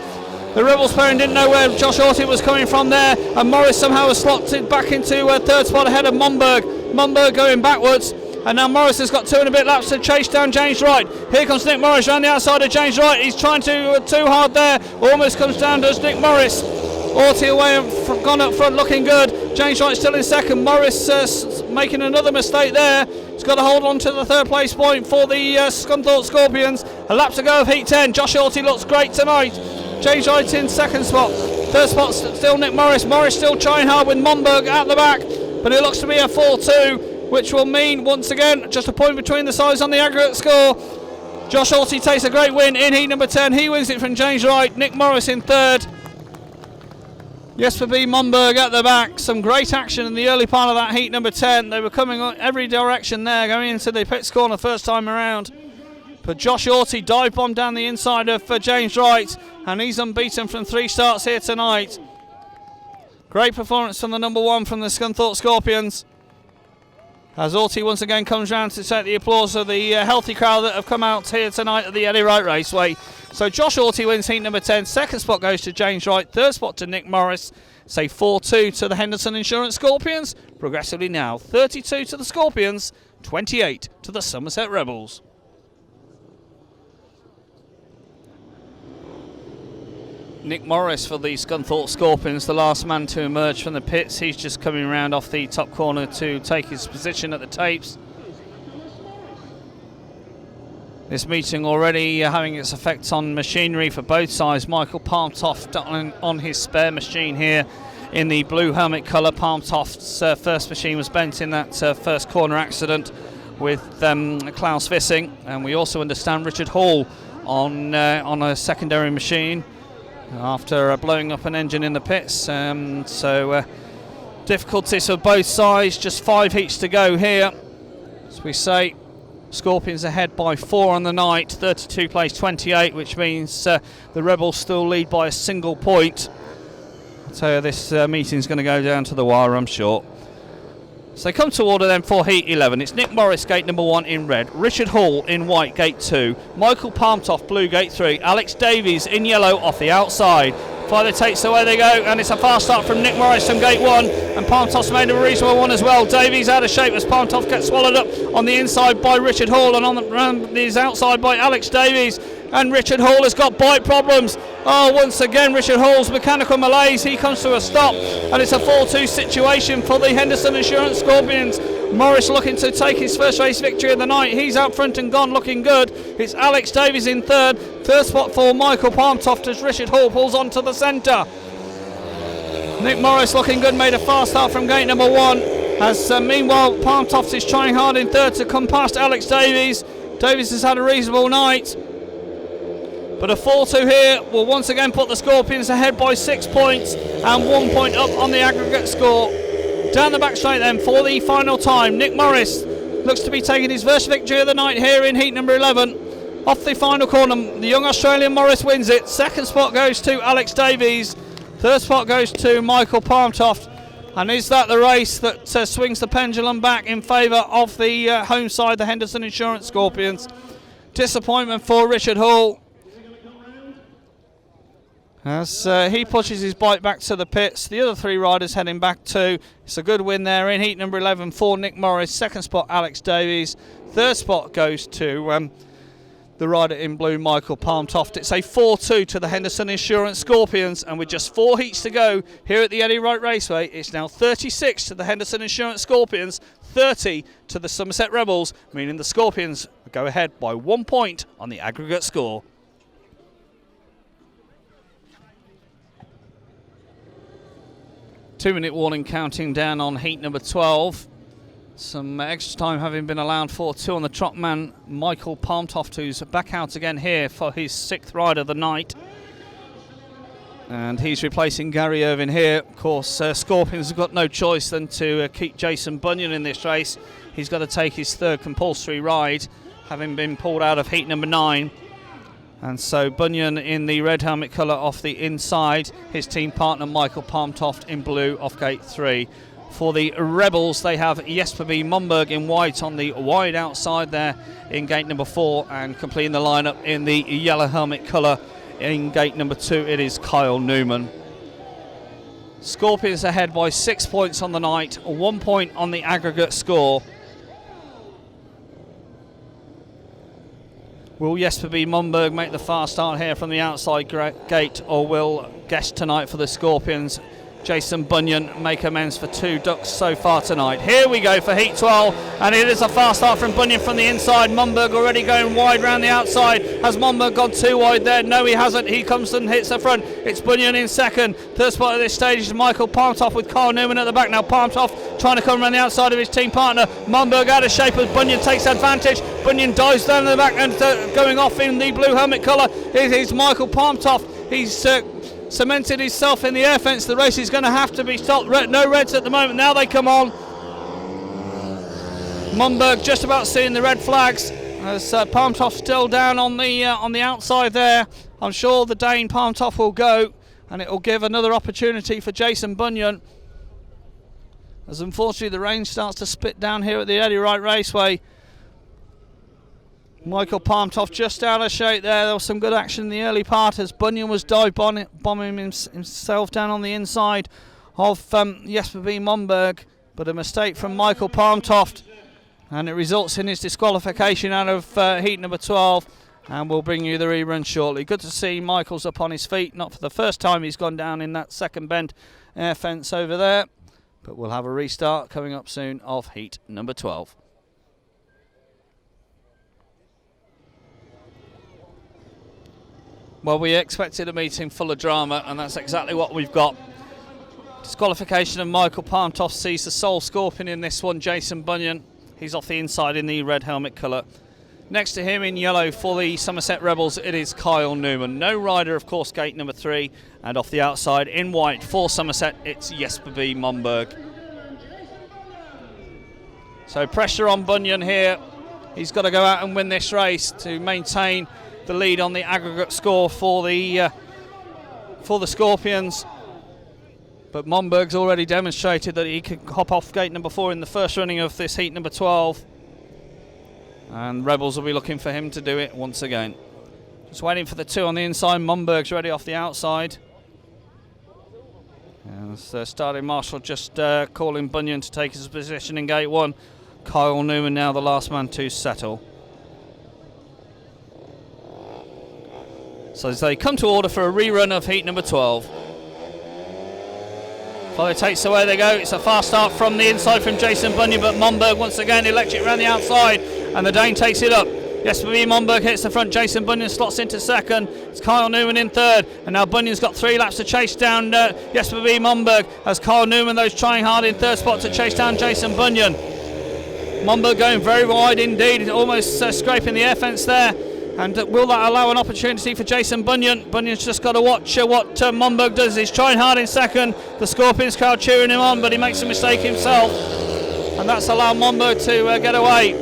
The Rebels pairing didn't know where Josh Orty was coming from there. And Morris somehow was slotted back into third spot ahead of Momberg. Momberg going backwards. And now Morris has got 2 and a bit laps to chase down James Wright. Here comes Nick Morris around the outside of James Wright. He's trying to too hard there. Almost comes down, does Nick Morris. Orty away and gone up front, looking good. James Wright still in second. Morris making another mistake there. He's got to hold on to the third place point for the Scunthorpe Scorpions. A lap to go of heat 10. Josh Orty looks great tonight. James Wright in second spot. Third spot still Nick Morris. Morris still trying hard with Momberg at the back. But it looks to be a 4-2. Which will mean, once again, just a point between the sides on the aggregate score. Josh Orty takes a great win in heat number 10. He wins it from James Wright. Nick Morris in third. ESPB Momberg at the back. Some great action in the early part of that heat number 10. They were coming every direction there, going into the pits corner first time around. But Josh Orty dive bombed down the inside of James Wright, and he's unbeaten from 3 starts here tonight. Great performance from the number 1 from the Scunthorpe Scorpions. As Orty once again comes round to take the applause of the healthy crowd that have come out here tonight at the Eddie Wright Raceway. So Josh Orty wins heat number 10. Second spot goes to James Wright. Third spot to Nick Morris. Say 4-2 to the Henderson Insurance Scorpions. Progressively now 32 to the Scorpions, 28 to the Somerset Rebels. Nick Morris for the Scunthorpe Scorpions, the last man to emerge from the pits. He's just coming around off the top corner to take his position at the tapes. This meeting already having its effects on machinery for both sides. Michael Palmtoft on his spare machine here in the blue helmet colour. Palmtoft's first machine was bent in that first corner accident with Klaus Vissing, and we also understand Richard Hall on a secondary machine after blowing up an engine in the pits. So difficulties for both sides. Just 5 heats to go here. As we say, Scorpions ahead by 4 on the night. 32 plays 28, which means the Rebels still lead by a single point. So this meeting's going to go down to the wire, I'm sure. So they come to order then for heat 11. It's Nick Morris, gate number 1 in red. Richard Hall in white, gate 2. Michael Palmtoft, blue, gate 3. Alex Davies in yellow off the outside. Fly the takes away they go, and it's a fast start from Nick Morris from gate 1, and Palmtoft's made a reasonable one as well. Davies out of shape as Palmtoft gets swallowed up on the inside by Richard Hall, and on his outside by Alex Davies. And Richard Hall has got bite problems. Oh, once again, Richard Hall's mechanical malaise. He comes to a stop, and it's a 4-2 situation for the Henderson Insurance Scorpions. Morris looking to take his first race victory of the night. He's out front and gone, looking good. It's Alex Davies in third. Third spot for Michael Palmtoft as Richard Hall pulls on to the centre. Nick Morris looking good, made a fast start from gate number 1. As meanwhile, Palmtoft is trying hard in third to come past Alex Davies. Davies has had a reasonable night. But a 4-2 here will once again put the Scorpions ahead by 6 points and 1 point up on the aggregate score. Down the back straight then for the final time. Nick Morris looks to be taking his first victory of the night here in heat number 11. Off the final corner, the young Australian Morris wins it. Second spot goes to Alex Davies. Third spot goes to Michael Palmtoft. And is that the race that swings the pendulum back in favour of the home side, the Henderson Insurance Scorpions? Disappointment for Richard Hall. As he pushes his bike back to the pits, the other three riders heading back too. It's a good win there in heat number 11 for Nick Morris. Second spot, Alex Davies. Third spot goes to the rider in blue, Michael Palmtoft. It's a 4-2 to the Henderson Insurance Scorpions, and with just 4 heats to go here at the Eddie Wright Raceway, it's now 36 to the Henderson Insurance Scorpions, 30 to the Somerset Rebels, meaning the Scorpions go ahead by 1 point on the aggregate score. Two-minute warning counting down on heat number 12. Some extra time having been allowed for 2 on the trot man, Michael Palmtoft, who's back out again here for his 6th ride of the night. And he's replacing Gary Irvin here. Of course, Scorpions have got no choice than to keep Jason Bunyan in this race. He's got to take his 3rd compulsory ride, having been pulled out of heat number 9. And so Bunyan in the red helmet colour off the inside, his team partner Michael Palmtoft in blue off gate 3. For the Rebels, they have Jesper B. Momberg in white on the wide outside there in gate number 4, and completing the lineup in the yellow helmet colour in gate number 2, it is Kyle Newman. Scorpions ahead by 6 points on the night, 1 point on the aggregate score. Will Jesper B. Momberg make the fast start here from the outside gate, or will guest tonight for the Scorpions, Jason Bunyan, make amends for 2 ducks so far tonight? Here we go for heat 12, and it is a fast start from Bunyan from the inside. Momberg already going wide round the outside. Has Momberg gone too wide there? No, he hasn't. He comes and hits the front. It's Bunyan in second. Third spot at this stage is Michael Palmtoft with Carl Newman at the back. Now Palmtoft trying to come around the outside of his team partner. Momberg out of shape as Bunyan takes advantage. Bunyan dives down in the back and going off in the blue helmet colour is Michael Palmtoft. He's cemented himself in the air fence. The race is going to have to be stopped. No reds at the moment. Now they come on. Momberg just about seeing the red flags as Palmtoft still down on the outside there. I'm sure the Dane Palmtoft will go, and it will give another opportunity for Jason Bunyan, as unfortunately the rain starts to spit down here at the Eddie Wright Raceway. Michael Palmtoft just out of shape there. There was some good action in the early part as Bunyan was dive bombing himself down on the inside of Jesper B. Momberg, but a mistake from Michael Palmtoft, and it results in his disqualification out of heat number 12, and we'll bring you the rerun shortly. Good to see Michael's up on his feet, not for the first time he's gone down in that second bend air fence over there, but we'll have a restart coming up soon of heat number 12. Well, we expected a meeting full of drama, and that's exactly what we've got. Disqualification of Michael Palmtoft sees the sole Scorpion in this one, Jason Bunyan. He's off the inside in the red helmet colour. Next to him in yellow for the Somerset Rebels, it is Kyle Newman. No rider, of course, gate number 3. And off the outside in white for Somerset, it's Jesper B. Momberg. So pressure on Bunyan here. He's got to go out and win this race to maintain the lead on the aggregate score for the Scorpions, but Momberg's already demonstrated that he could hop off gate number 4 in the first running of this heat number 12, and Rebels will be looking for him to do it once again. Just waiting for the 2 on the inside. Momberg's ready off the outside, and the starting marshal just calling Bunyan to take his position in gate 1. Kyle Newman now the last man to settle. So as they come to order for a rerun of heat number 12. Follow takes away they go. It's a fast start from the inside from Jason Bunyan, but Momberg once again electric around the outside, and the Dane takes it up. Jesper B. Momberg hits the front. Jason Bunyan slots into second. It's Kyle Newman in third, and now Bunyan's got 3 laps to chase down Jesper B. Momberg, as Kyle Newman those trying hard in third spot to chase down Jason Bunyan. Momberg going very wide indeed, almost scraping the air fence there. And will that allow an opportunity for Jason Bunyan? Bunyan's just got to watch what Momberg does. He's trying hard in second. The Scorpions crowd cheering him on, but he makes a mistake himself. And that's allowed Momberg to get away.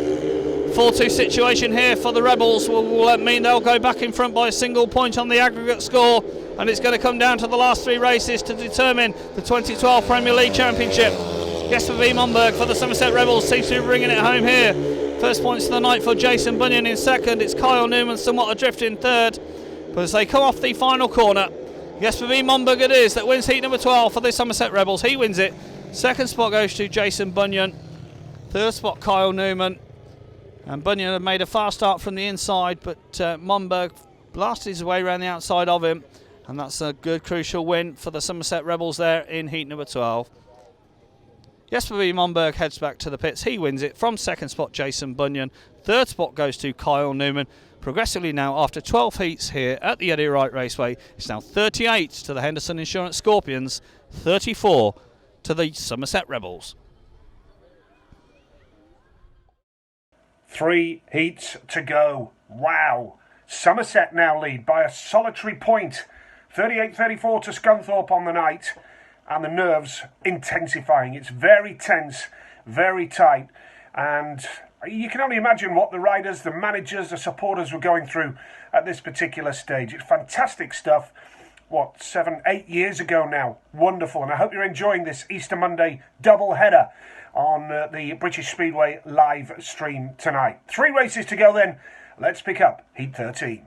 4-2 situation here for the Rebels will mean they'll go back in front by a single point on the aggregate score. And it's going to come down to the last 3 races to determine the 2012 Premier League Championship. Jesper B. Momberg for the Somerset Rebels seems to be bringing it home here. First points of the night for Jason Bunyan in second. It's Kyle Newman somewhat adrift in third. But as they come off the final corner, Jesper V. Monberg it is that wins heat number 12 for the Somerset Rebels. He wins it. Second spot goes to Jason Bunyan. Third spot, Kyle Newman. And Bunyan had made a fast start from the inside, but Monberg blasted his way around the outside of him. And that's a good, crucial win for the Somerset Rebels there in heat number 12. Jesper V. Monberg heads back to the pits. He wins it from second spot, Jason Bunyan. Third spot goes to Kyle Newman. Progressively now, after 12 heats here at the Eddie Wright Raceway, it's now 38 to the Henderson Insurance Scorpions, 34 to the Somerset Rebels. 3 heats to go. Wow. Somerset now lead by a solitary point. 38-34 to Scunthorpe on the night. And the nerves intensifying. It's very tense, very tight. And you can only imagine what the riders, the managers, the supporters were going through at this particular stage. It's fantastic stuff. 7, 8 years ago now. Wonderful. And I hope you're enjoying this Easter Monday double header on the British Speedway live stream tonight. 3 races to go then. Let's pick up Heat 13.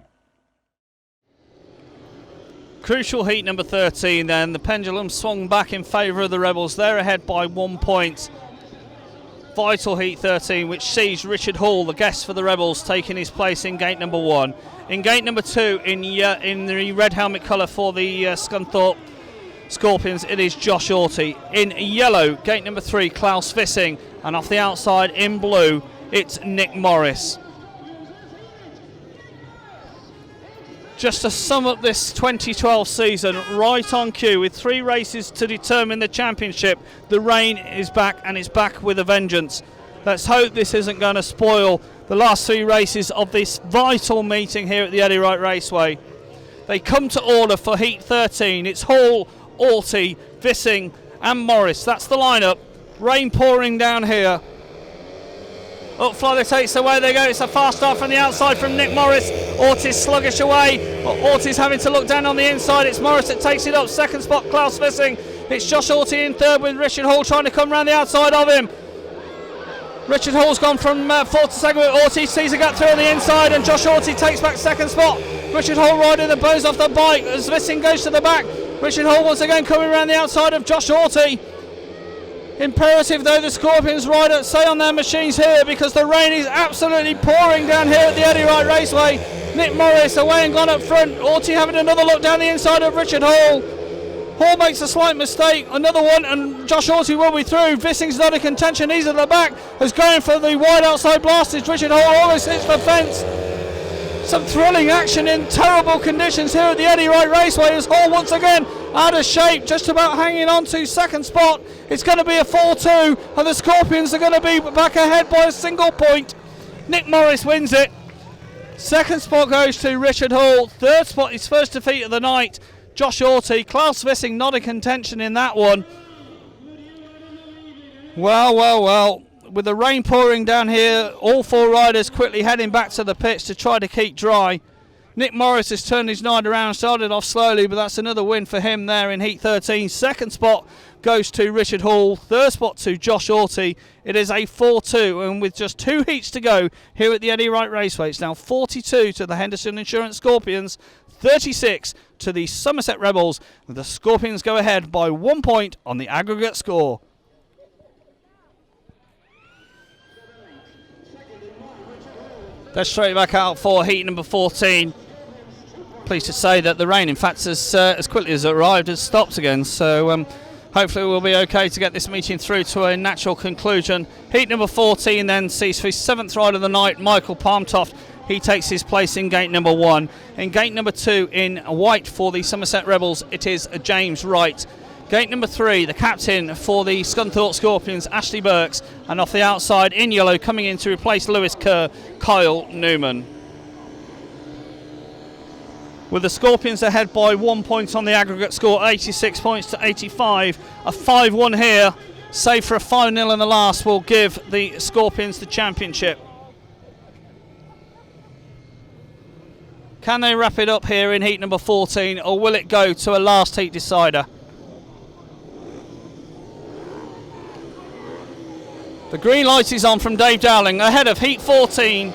Crucial heat number 13 then. The pendulum swung back in favour of the Rebels. They're ahead by 1 point. Vital heat 13, which sees Richard Hall, the guest for the Rebels, taking his place in gate number 1. In gate number 2, in the red helmet colour for the Scunthorpe Scorpions, it is Josh Orty. In yellow, gate number 3, Klaus Vissing. And off the outside, in blue, it's Nick Morris. Just to sum up this 2012 season, right on cue with 3 races to determine the championship. The rain is back, and it's back with a vengeance. Let's hope this isn't going to spoil the last 3 races of this vital meeting here at the Eddie Wright Raceway. They come to order for Heat 13. It's Hall, Orty, Vissing and Morris. That's the lineup. Rain pouring down here. Up fly the takes away they go. It's a fast start from the outside from Nick Morris. Ortiz sluggish away. Ortiz having to look down on the inside. It's Morris that takes it up. Second spot, Klaus Vissing. It's Josh Orty in third with Richard Hall trying to come around the outside of him. Richard Hall's gone from fourth to second. Ortiz sees a gap through on the inside and Josh Orty takes back second spot. Richard Hall riding the bows off the bike as Vissing goes to the back. Richard Hall once again coming around the outside of Josh Orty. Imperative though the Scorpions ride stay on their machines here because the rain is absolutely pouring down here at the Eddie Wright Raceway. Nick Morris away and gone up front. Orty having another look down the inside of Richard Hall. Hall makes a slight mistake, another one, and Josh Orty will be through. Vissing's not in contention, he's at the back, is going for the wide outside blastage. Richard Hall almost hits the fence. Some thrilling action in terrible conditions here at the Eddie Wright Raceway as Hall once again out of shape, just about hanging on to second spot. It's going to be a 4-2 and the Scorpions are going to be back ahead by a single point. Nick Morris wins it. Second spot goes to Richard Hall. Third spot, his first defeat of the night, Josh Orty. Klaus Vissing not in contention in that one. Well. With the rain pouring down here, all 4 riders quickly heading back to the pits to try to keep dry. Nick Morris has turned his night around, started off slowly, but that's another win for him there in Heat 13. Second spot goes to Richard Hall. Third spot to Josh Orty. It is a 4-2, and with just 2 heats to go here at the Eddie Wright Raceway, it's now 42 to the Henderson Insurance Scorpions, 36 to the Somerset Rebels. The Scorpions go ahead by 1 point on the aggregate score. They're straight back out for heat number 14. Pleased to say that the rain, in fact, as quickly as it arrived, has stopped again. So hopefully we'll be okay to get this meeting through to a natural conclusion. Heat number 14 then sees for his 7th ride of the night, Michael Palmtoft. He takes his place in gate number 1. In gate number 2, in white for the Somerset Rebels, it is James Wright. Gate number 3, the captain for the Scunthorpe Scorpions, Ashley Burks. And off the outside, in yellow, coming in to replace Lewis Kerr, Kyle Newman. With the Scorpions ahead by 1 point on the aggregate score, 86 points to 85. A 5-1 here, save for a 5-0 in the last, will give the Scorpions the championship. Can they wrap it up here in heat number 14, or will it go to a last heat decider? The green light is on from Dave Dowling ahead of heat 14.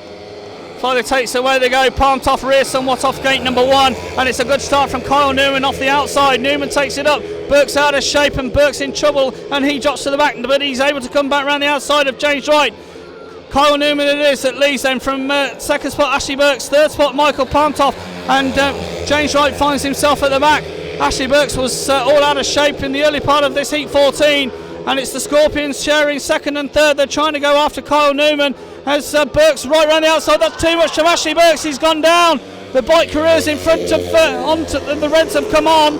Fly the takes away they go. Palmtoft rears somewhat off gate number 1, and it's a good start from Kyle Newman off the outside. Newman takes it up. Burke's out of shape, and Burke's in trouble, and he drops to the back, but he's able to come back around the outside of James Wright. Kyle Newman it is that leads then from second spot Ashley Burks, third spot Michael Palmtoft, and James Wright finds himself at the back. Ashley Burks was all out of shape in the early part of this heat 14, and it's the Scorpions sharing second and third. They're trying to go after Kyle Newman as Burks right around the outside. That's too much from Ashley Burks. He's gone down. The bike careers in front of the Reds have come on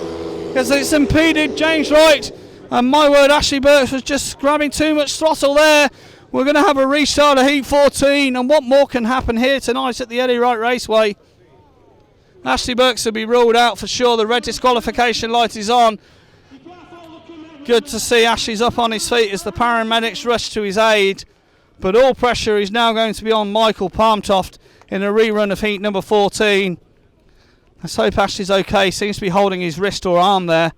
because it's impeded James Wright. And my word, Ashley Burks was just grabbing too much throttle there. We're going to have a restart of heat 14, and what more can happen here tonight at the Eddie Wright Raceway? Ashley Burks will be ruled out for sure. The red disqualification light is on. Good to see Ashley's up on his feet as the paramedics rush to his aid. But all pressure is now going to be on Michael Palmtoft in a rerun of heat number 14. Let's hope Ashley's okay. Seems to be holding his wrist or arm there.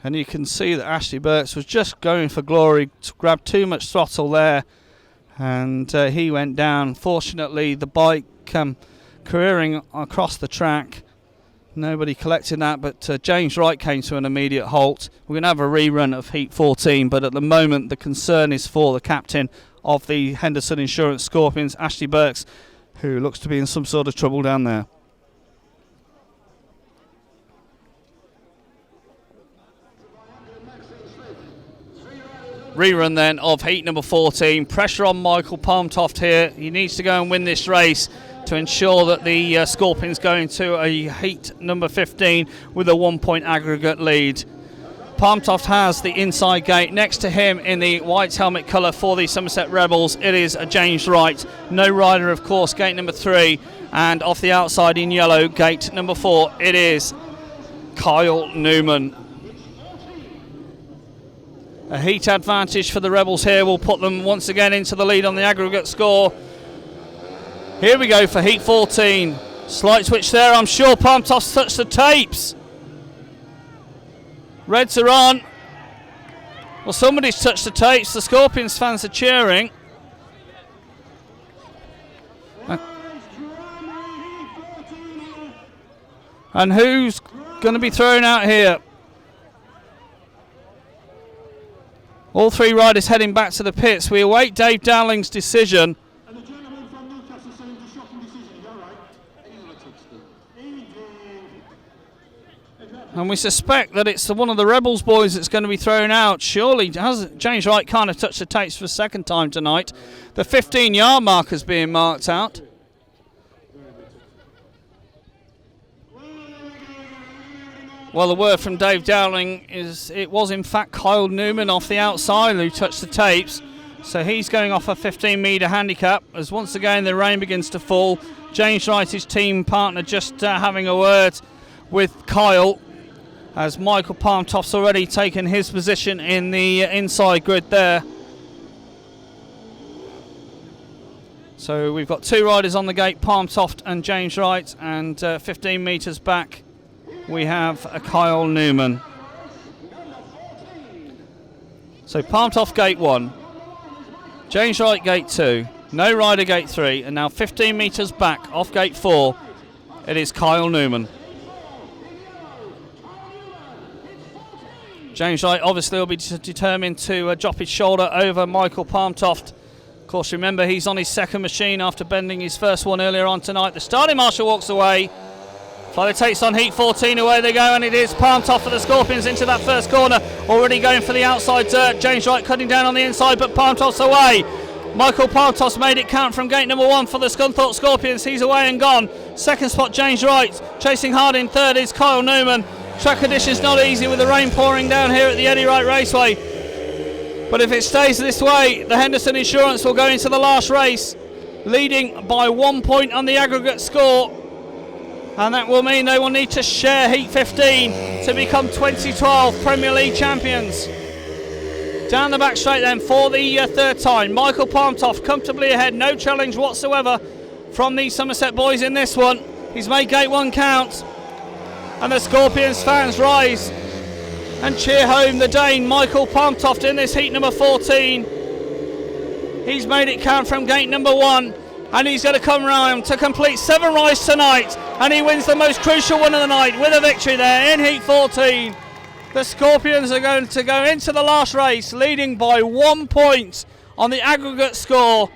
And you can see that Ashley Burks was just going for glory, to grab too much throttle there. And he went down. Fortunately, the bike careering across the track. Nobody collected that, but James Wright came to an immediate halt. We're going to have a rerun of Heat 14, but at the moment the concern is for the captain of the Henderson Insurance Scorpions, Ashley Burks, who looks to be in some sort of trouble down there. Rerun then of heat number 14. Pressure on Michael Palmtoft here. He needs to go and win this race to ensure that the Scorpions go into a heat number 15 with a 1-point aggregate lead. Palmtoft has the inside gate. Next to him in the white helmet colour for the Somerset Rebels, it is James Wright. No rider, of course, gate number 3. And off the outside in yellow, gate number 4, it is Kyle Newman. A heat advantage for the Rebels here will put them once again into the lead on the aggregate score. Here we go for heat 14. Slight switch there. I'm sure Palmtoft's touched the tapes. Reds are on. Well, somebody's touched the tapes. The Scorpions fans are cheering. And who's going to be thrown out here? All 3 riders heading back to the pits. We await Dave Dowling's decision. And we suspect that it's one of the Rebels boys that's going to be thrown out. Surely has James Wright kind of touched the tapes for a second time tonight. The 15-yard marker's being marked out. Well, the word from Dave Dowling is it was in fact Kyle Newman off the outside who touched the tapes. So he's going off a 15-metre handicap as once again the rain begins to fall. James Wright, his team partner, just having a word with Kyle, as Michael Palmtoft's already taken his position in the inside grid there. So we've got 2 riders on the gate, Palmtoft and James Wright, and 15 metres back we have a Kyle Newman. So Palmtoft gate 1, James Wright gate 2, no rider gate 3, and now 15 metres back off gate 4, it is Kyle Newman. James Wright obviously will be determined to drop his shoulder over Michael Palmtoft. Of course, remember, he's on his second machine after bending his first one earlier on tonight. The starting marshal walks away. Flyler takes on heat 14, away they go, and it is Palmtoft for the Scorpions into that first corner. Already going for the outside dirt. James Wright cutting down on the inside, but Palmtoft's away. Michael Palmtoft made it count from gate number 1 for the Scunthorpe Scorpions. He's away and gone. Second spot, James Wright. Chasing hard in third is Kyle Newman. Track conditions not easy with the rain pouring down here at the Eddie Wright Raceway. But if it stays this way, the Henderson Insurance will go into the last race, leading by 1 point on the aggregate score. And that will mean they will need to share Heat 15 to become 2012 Premier League champions. Down the back straight then for the third time. Michael Palmtoft comfortably ahead, no challenge whatsoever from the Somerset boys in this one. He's made gate 1 count. And the Scorpions fans rise and cheer home the Dane Michael Palmtoft in this heat number 14. He's made it count from gate number 1, and he's going to come round to complete 7 rides tonight, and he wins the most crucial one of the night with a victory there in Heat 14. The Scorpions are going to go into the last race leading by 1 point on the aggregate score.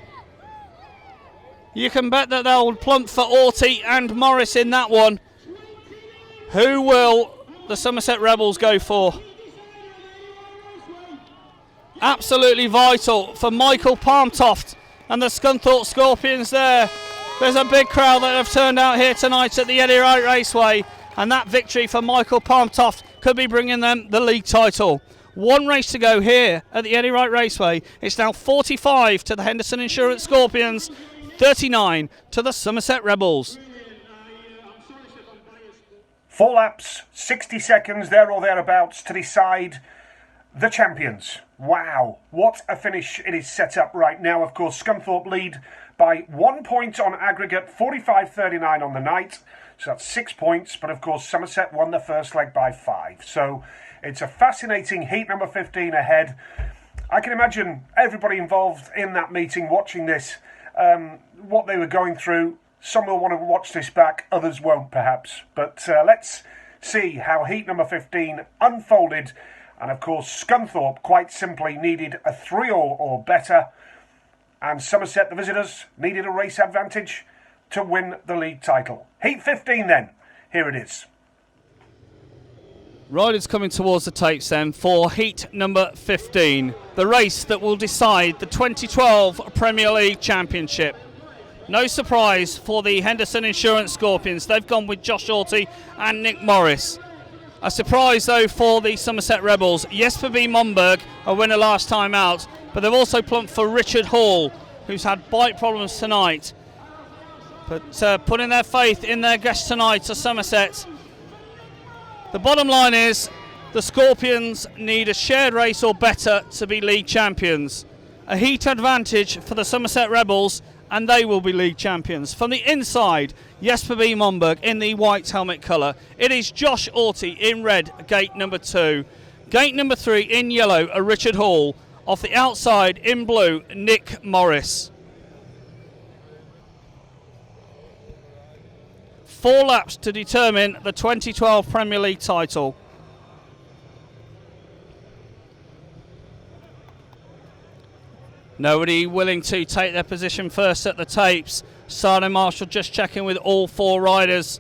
You can bet that they'll plump for Orty and Morris in that one. Who will the Somerset Rebels go for? Absolutely vital for Michael Palmtoft and the Scunthorpe Scorpions there. There's a big crowd that have turned out here tonight at the Eddie Wright Raceway, and that victory for Michael Palmtoft could be bringing them the league title. 1 race to go here at the Eddie Wright Raceway. It's now 45 to the Henderson Insurance Scorpions, 39 to the Somerset Rebels. 4 laps, 60 seconds there or thereabouts to decide the champions. Wow, what a finish it is set up right now. Of course, Scunthorpe lead by 1 point on aggregate, 45-39 on the night. So that's 6 points, but of course Somerset won the first leg by 5. So it's a fascinating heat number 15 ahead. I can imagine everybody involved in that meeting watching this, what they were going through. Some will want to watch this back, others won't perhaps. But let's see how heat number 15 unfolded. And of course, Scunthorpe quite simply needed a 3-all or better. And Somerset, the visitors, needed a race advantage to win the league title. Heat 15 then. Here it is. Riders coming towards the tapes then for heat number 15. The race that will decide the 2012 Premier League Championship. No surprise for the Henderson Insurance Scorpions. They've gone with Josh Orty and Nick Morris. A surprise though for the Somerset Rebels. Jesper B. Monberg, a winner last time out, but they've also plumped for Richard Hall, who's had bike problems tonight. But putting their faith in their guests tonight to Somerset. The bottom line is the Scorpions need a shared race or better to be league champions. A heat advantage for the Somerset Rebels, and they will be league champions. From the inside, Jesper B. Monberg in the white helmet colour. It is Josh Orty in red, gate number 2. Gate number 3 in yellow, a Richard Hall. Off the outside in blue, Nick Morris. 4 laps to determine the 2012 Premier League title. Nobody willing to take their position first at the tapes. Sergeant Marshall just checking with all 4 riders.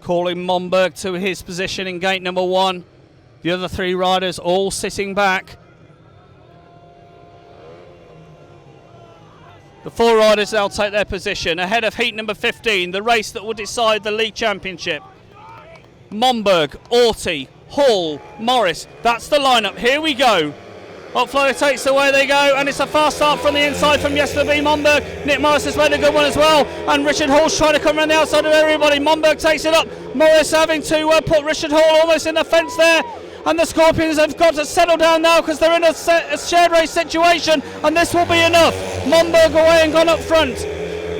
Calling Monberg to his position in gate number 1. The other 3 riders all sitting back. The 4 riders now take their position ahead of heat number 15, the race that will decide the league championship. Monberg, Orty, Hall, Morris. That's the lineup. Here we go. Upflow takes away they go, and it's a fast start from the inside from Jesper B. Monberg. Nick Morris has made a good one as well, and Richard Hall's trying to come around the outside of everybody. Monberg takes it up. Morris having to put Richard Hall almost in the fence there, and the Scorpions have got to settle down now because they're in a shared race situation, and this will be enough. Monberg away and gone up front.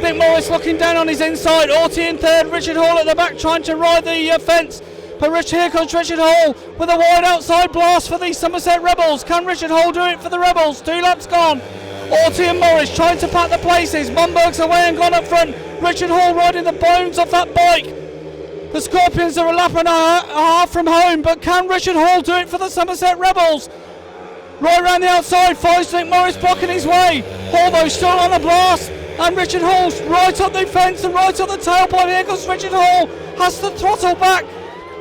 Nick Morris looking down on his inside. Orty in third, Richard Hall at the back trying to ride the fence. But here comes Richard Hall with a wide outside blast for the Somerset Rebels. Can Richard Hall do it for the Rebels? 2 laps gone. Orty and Morris trying to pack the places. Monberg's away and gone up front. Richard Hall riding the bones off that bike. The Scorpions are a lap and a half from home, but can Richard Hall do it for the Somerset Rebels? Right round the outside, finds Nick Morris blocking his way. Hall though still on the blast, and Richard Hall's right up the fence and right up the tailpipe. Here goes Richard Hall, has the throttle back.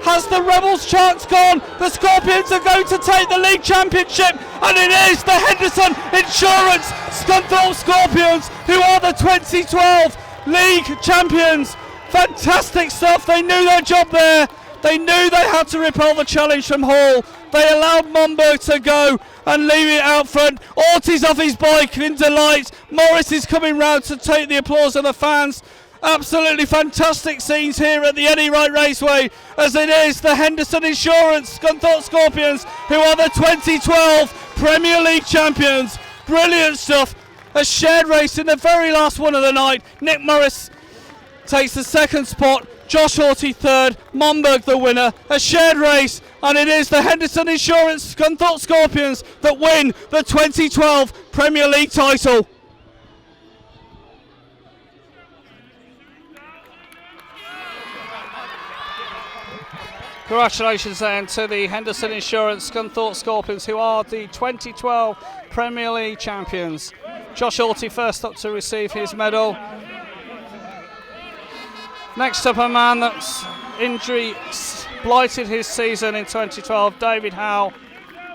Has the Rebels' chance gone? The Scorpions are going to take the league championship, and it is the Henderson Insurance Scunthorpe Scorpions who are the 2012 league champions. Fantastic stuff. They knew their job there. They knew they had to repel the challenge from Hall. They allowed Monberg to go and leave it out front. Orty's off his bike in delight. Morris is coming round to take the applause of the fans. Absolutely fantastic scenes here at the Eddie Wright Raceway, as it is the Henderson Insurance Scunthorpe Scorpions who are the 2012 Premier League champions. Brilliant stuff. A shared race in the very last one of the night. Nick Morris takes the second spot. Josh Hawty third, Monberg the winner, a shared race, and it is the Henderson Insurance Scunthorpe Scorpions that win the 2012 Premier League title. Congratulations then to the Henderson Insurance Scunthorpe Scorpions, who are the 2012 Premier League champions. Josh Hawty first up to receive his medal. Next up, a man that's injury blighted his season in 2012, David Howe.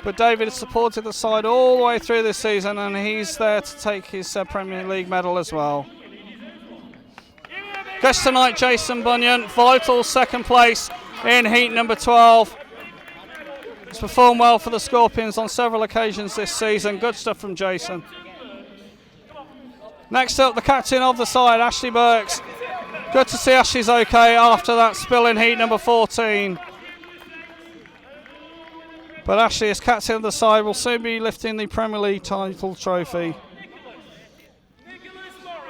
But David has supported the side all the way through this season, and he's there to take his Premier League medal as well. Guest tonight, Jason Bunyan, vital second place in heat number 12. He's performed well for the Scorpions on several occasions this season. Good stuff from Jason. Next up, the captain of the side, Ashley Burks. Good to see Ashley's okay after that spill in heat number 14. But Ashley, as captain of the side, will soon be lifting the Premier League title trophy.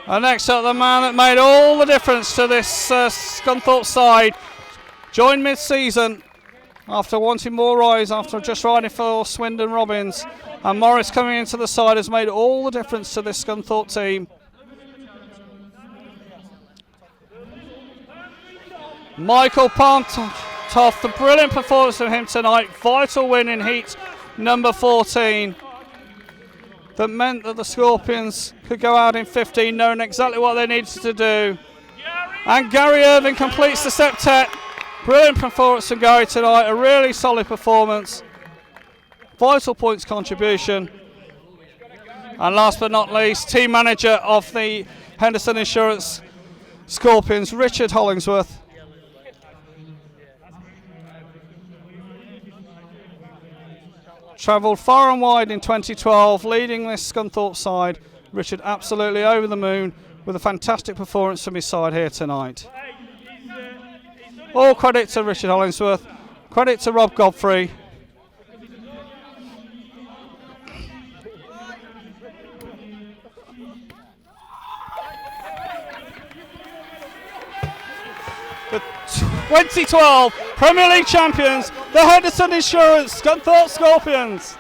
And next up, the man that made all the difference to this Scunthorpe side. Joined mid-season after wanting more rides, after just riding for Swindon Robbins. And Morris coming into the side has made all the difference to this Scunthorpe team. Michael Palmtoft, the brilliant performance from him tonight. Vital win in heat number 14. That meant that the Scorpions could go out in 15, knowing exactly what they needed to do. And Gary Irving completes the septet. Brilliant performance from Gary tonight, a really solid performance. Vital points contribution. And last but not least, team manager of the Henderson Insurance Scorpions, Richard Hollingsworth. Travelled far and wide in 2012, leading this Scunthorpe side. Richard absolutely over the moon with a fantastic performance from his side here tonight. All credit to Richard Hollingsworth, credit to Rob Godfrey. The 2012 Premier League champions, the Henderson Insurance Scunthorpe Scorpions.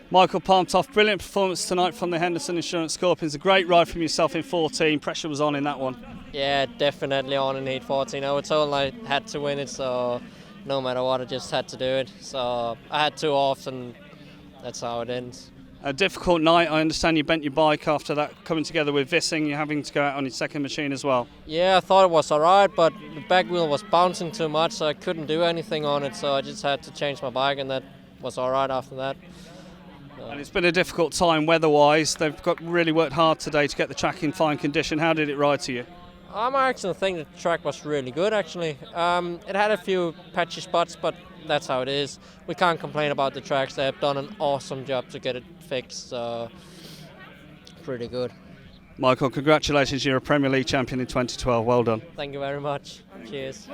Michael Palmtoft, brilliant performance tonight from the Henderson Insurance Scorpions. A great ride from yourself in 14. Pressure was on in that one. Yeah, definitely on in heat 14. I was told I had to win it, so no matter what, I just had to do it. So I had 2 off, and that's how it ends. A difficult night. I understand you bent your bike after that coming together with Vissing. You're having to go out on your second machine as well. Yeah, I thought it was alright, but the back wheel was bouncing too much, so I couldn't do anything on it. So I just had to change my bike, and that was alright after that. And it's been a difficult time weather-wise. They've really worked hard today to get the track in fine condition. How did it ride to you? I actually think the track was really good, actually. It had a few patchy spots, but that's how it is. We can't complain about the tracks. They have done an awesome job to get it fixed, so pretty good. Michael, congratulations. You're a Premier League champion in 2012. Well done. Thank you very much. Cheers.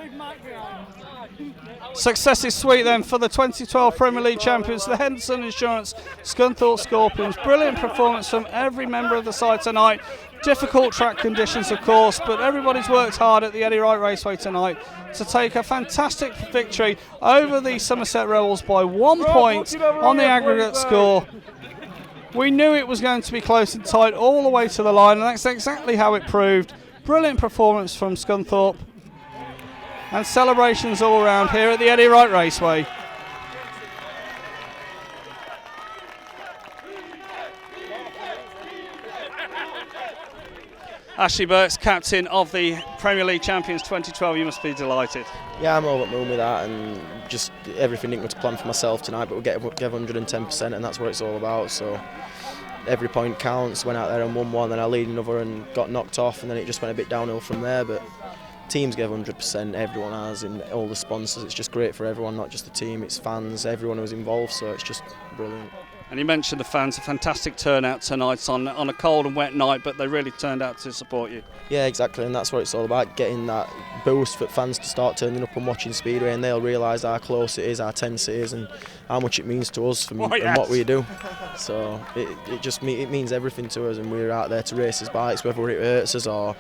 Success is sweet then for the 2012 Premier League champions, the Henderson Insurance Scunthorpe Scorpions. Brilliant performance from every member of the side tonight. Difficult track conditions, of course, but everybody's worked hard at the Eddie Wright Raceway tonight to take a fantastic victory over the Somerset Rebels by 1 point on the aggregate score. We knew it was going to be close and tight all the way to the line, and that's exactly how it proved. Brilliant performance from Scunthorpe, and celebrations all around here at the Eddie Wright Raceway. Ashley Burks, captain of the Premier League champions 2012, you must be delighted. Yeah, I'm over the moon with that, and just everything didn't go to plan for myself tonight, but we gave 110%, and that's what it's all about. So every point counts. Went out there and won one, then I lead another and got knocked off, and then it just went a bit downhill from there. But teams gave 100%, everyone has, and all the sponsors. It's just great for everyone, not just the team, it's fans, everyone who's involved, so it's just brilliant. And you mentioned the fans, a fantastic turnout tonight on a cold and wet night, but they really turned out to support you. Yeah, exactly, and that's what it's all about, getting that boost for fans to start turning up and watching Speedway, and they'll realise how close it is, how tense it is, and how much it means to us and what we do. So it means everything to us, and we're out there to race his bikes, whether it hurts us or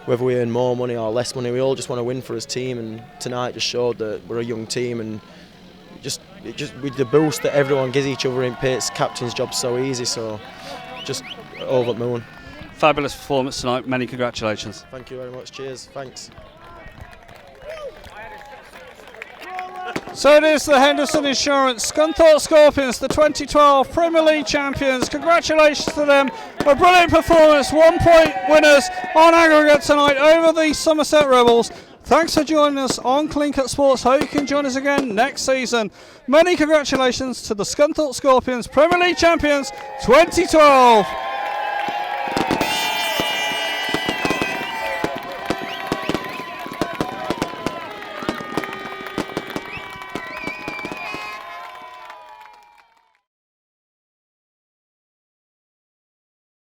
whether we earn more money or less money, we all just want to win for his team, and tonight just showed that we're a young team, and just with the boost that everyone gives each other in pits, captain's job's so easy, so just over the moon. Fabulous performance tonight, many congratulations. Thank you very much, cheers, thanks. So it is the Henderson Insurance Scunthorpe Scorpions, the 2012 Premier League champions. Congratulations to them. A brilliant performance, 1 point winners on aggregate tonight over the Somerset Rebels. Thanks for joining us on Clean Cut Sports. Hope you can join us again next season. Many congratulations to the Scunthorpe Scorpions Premier League champions 2012.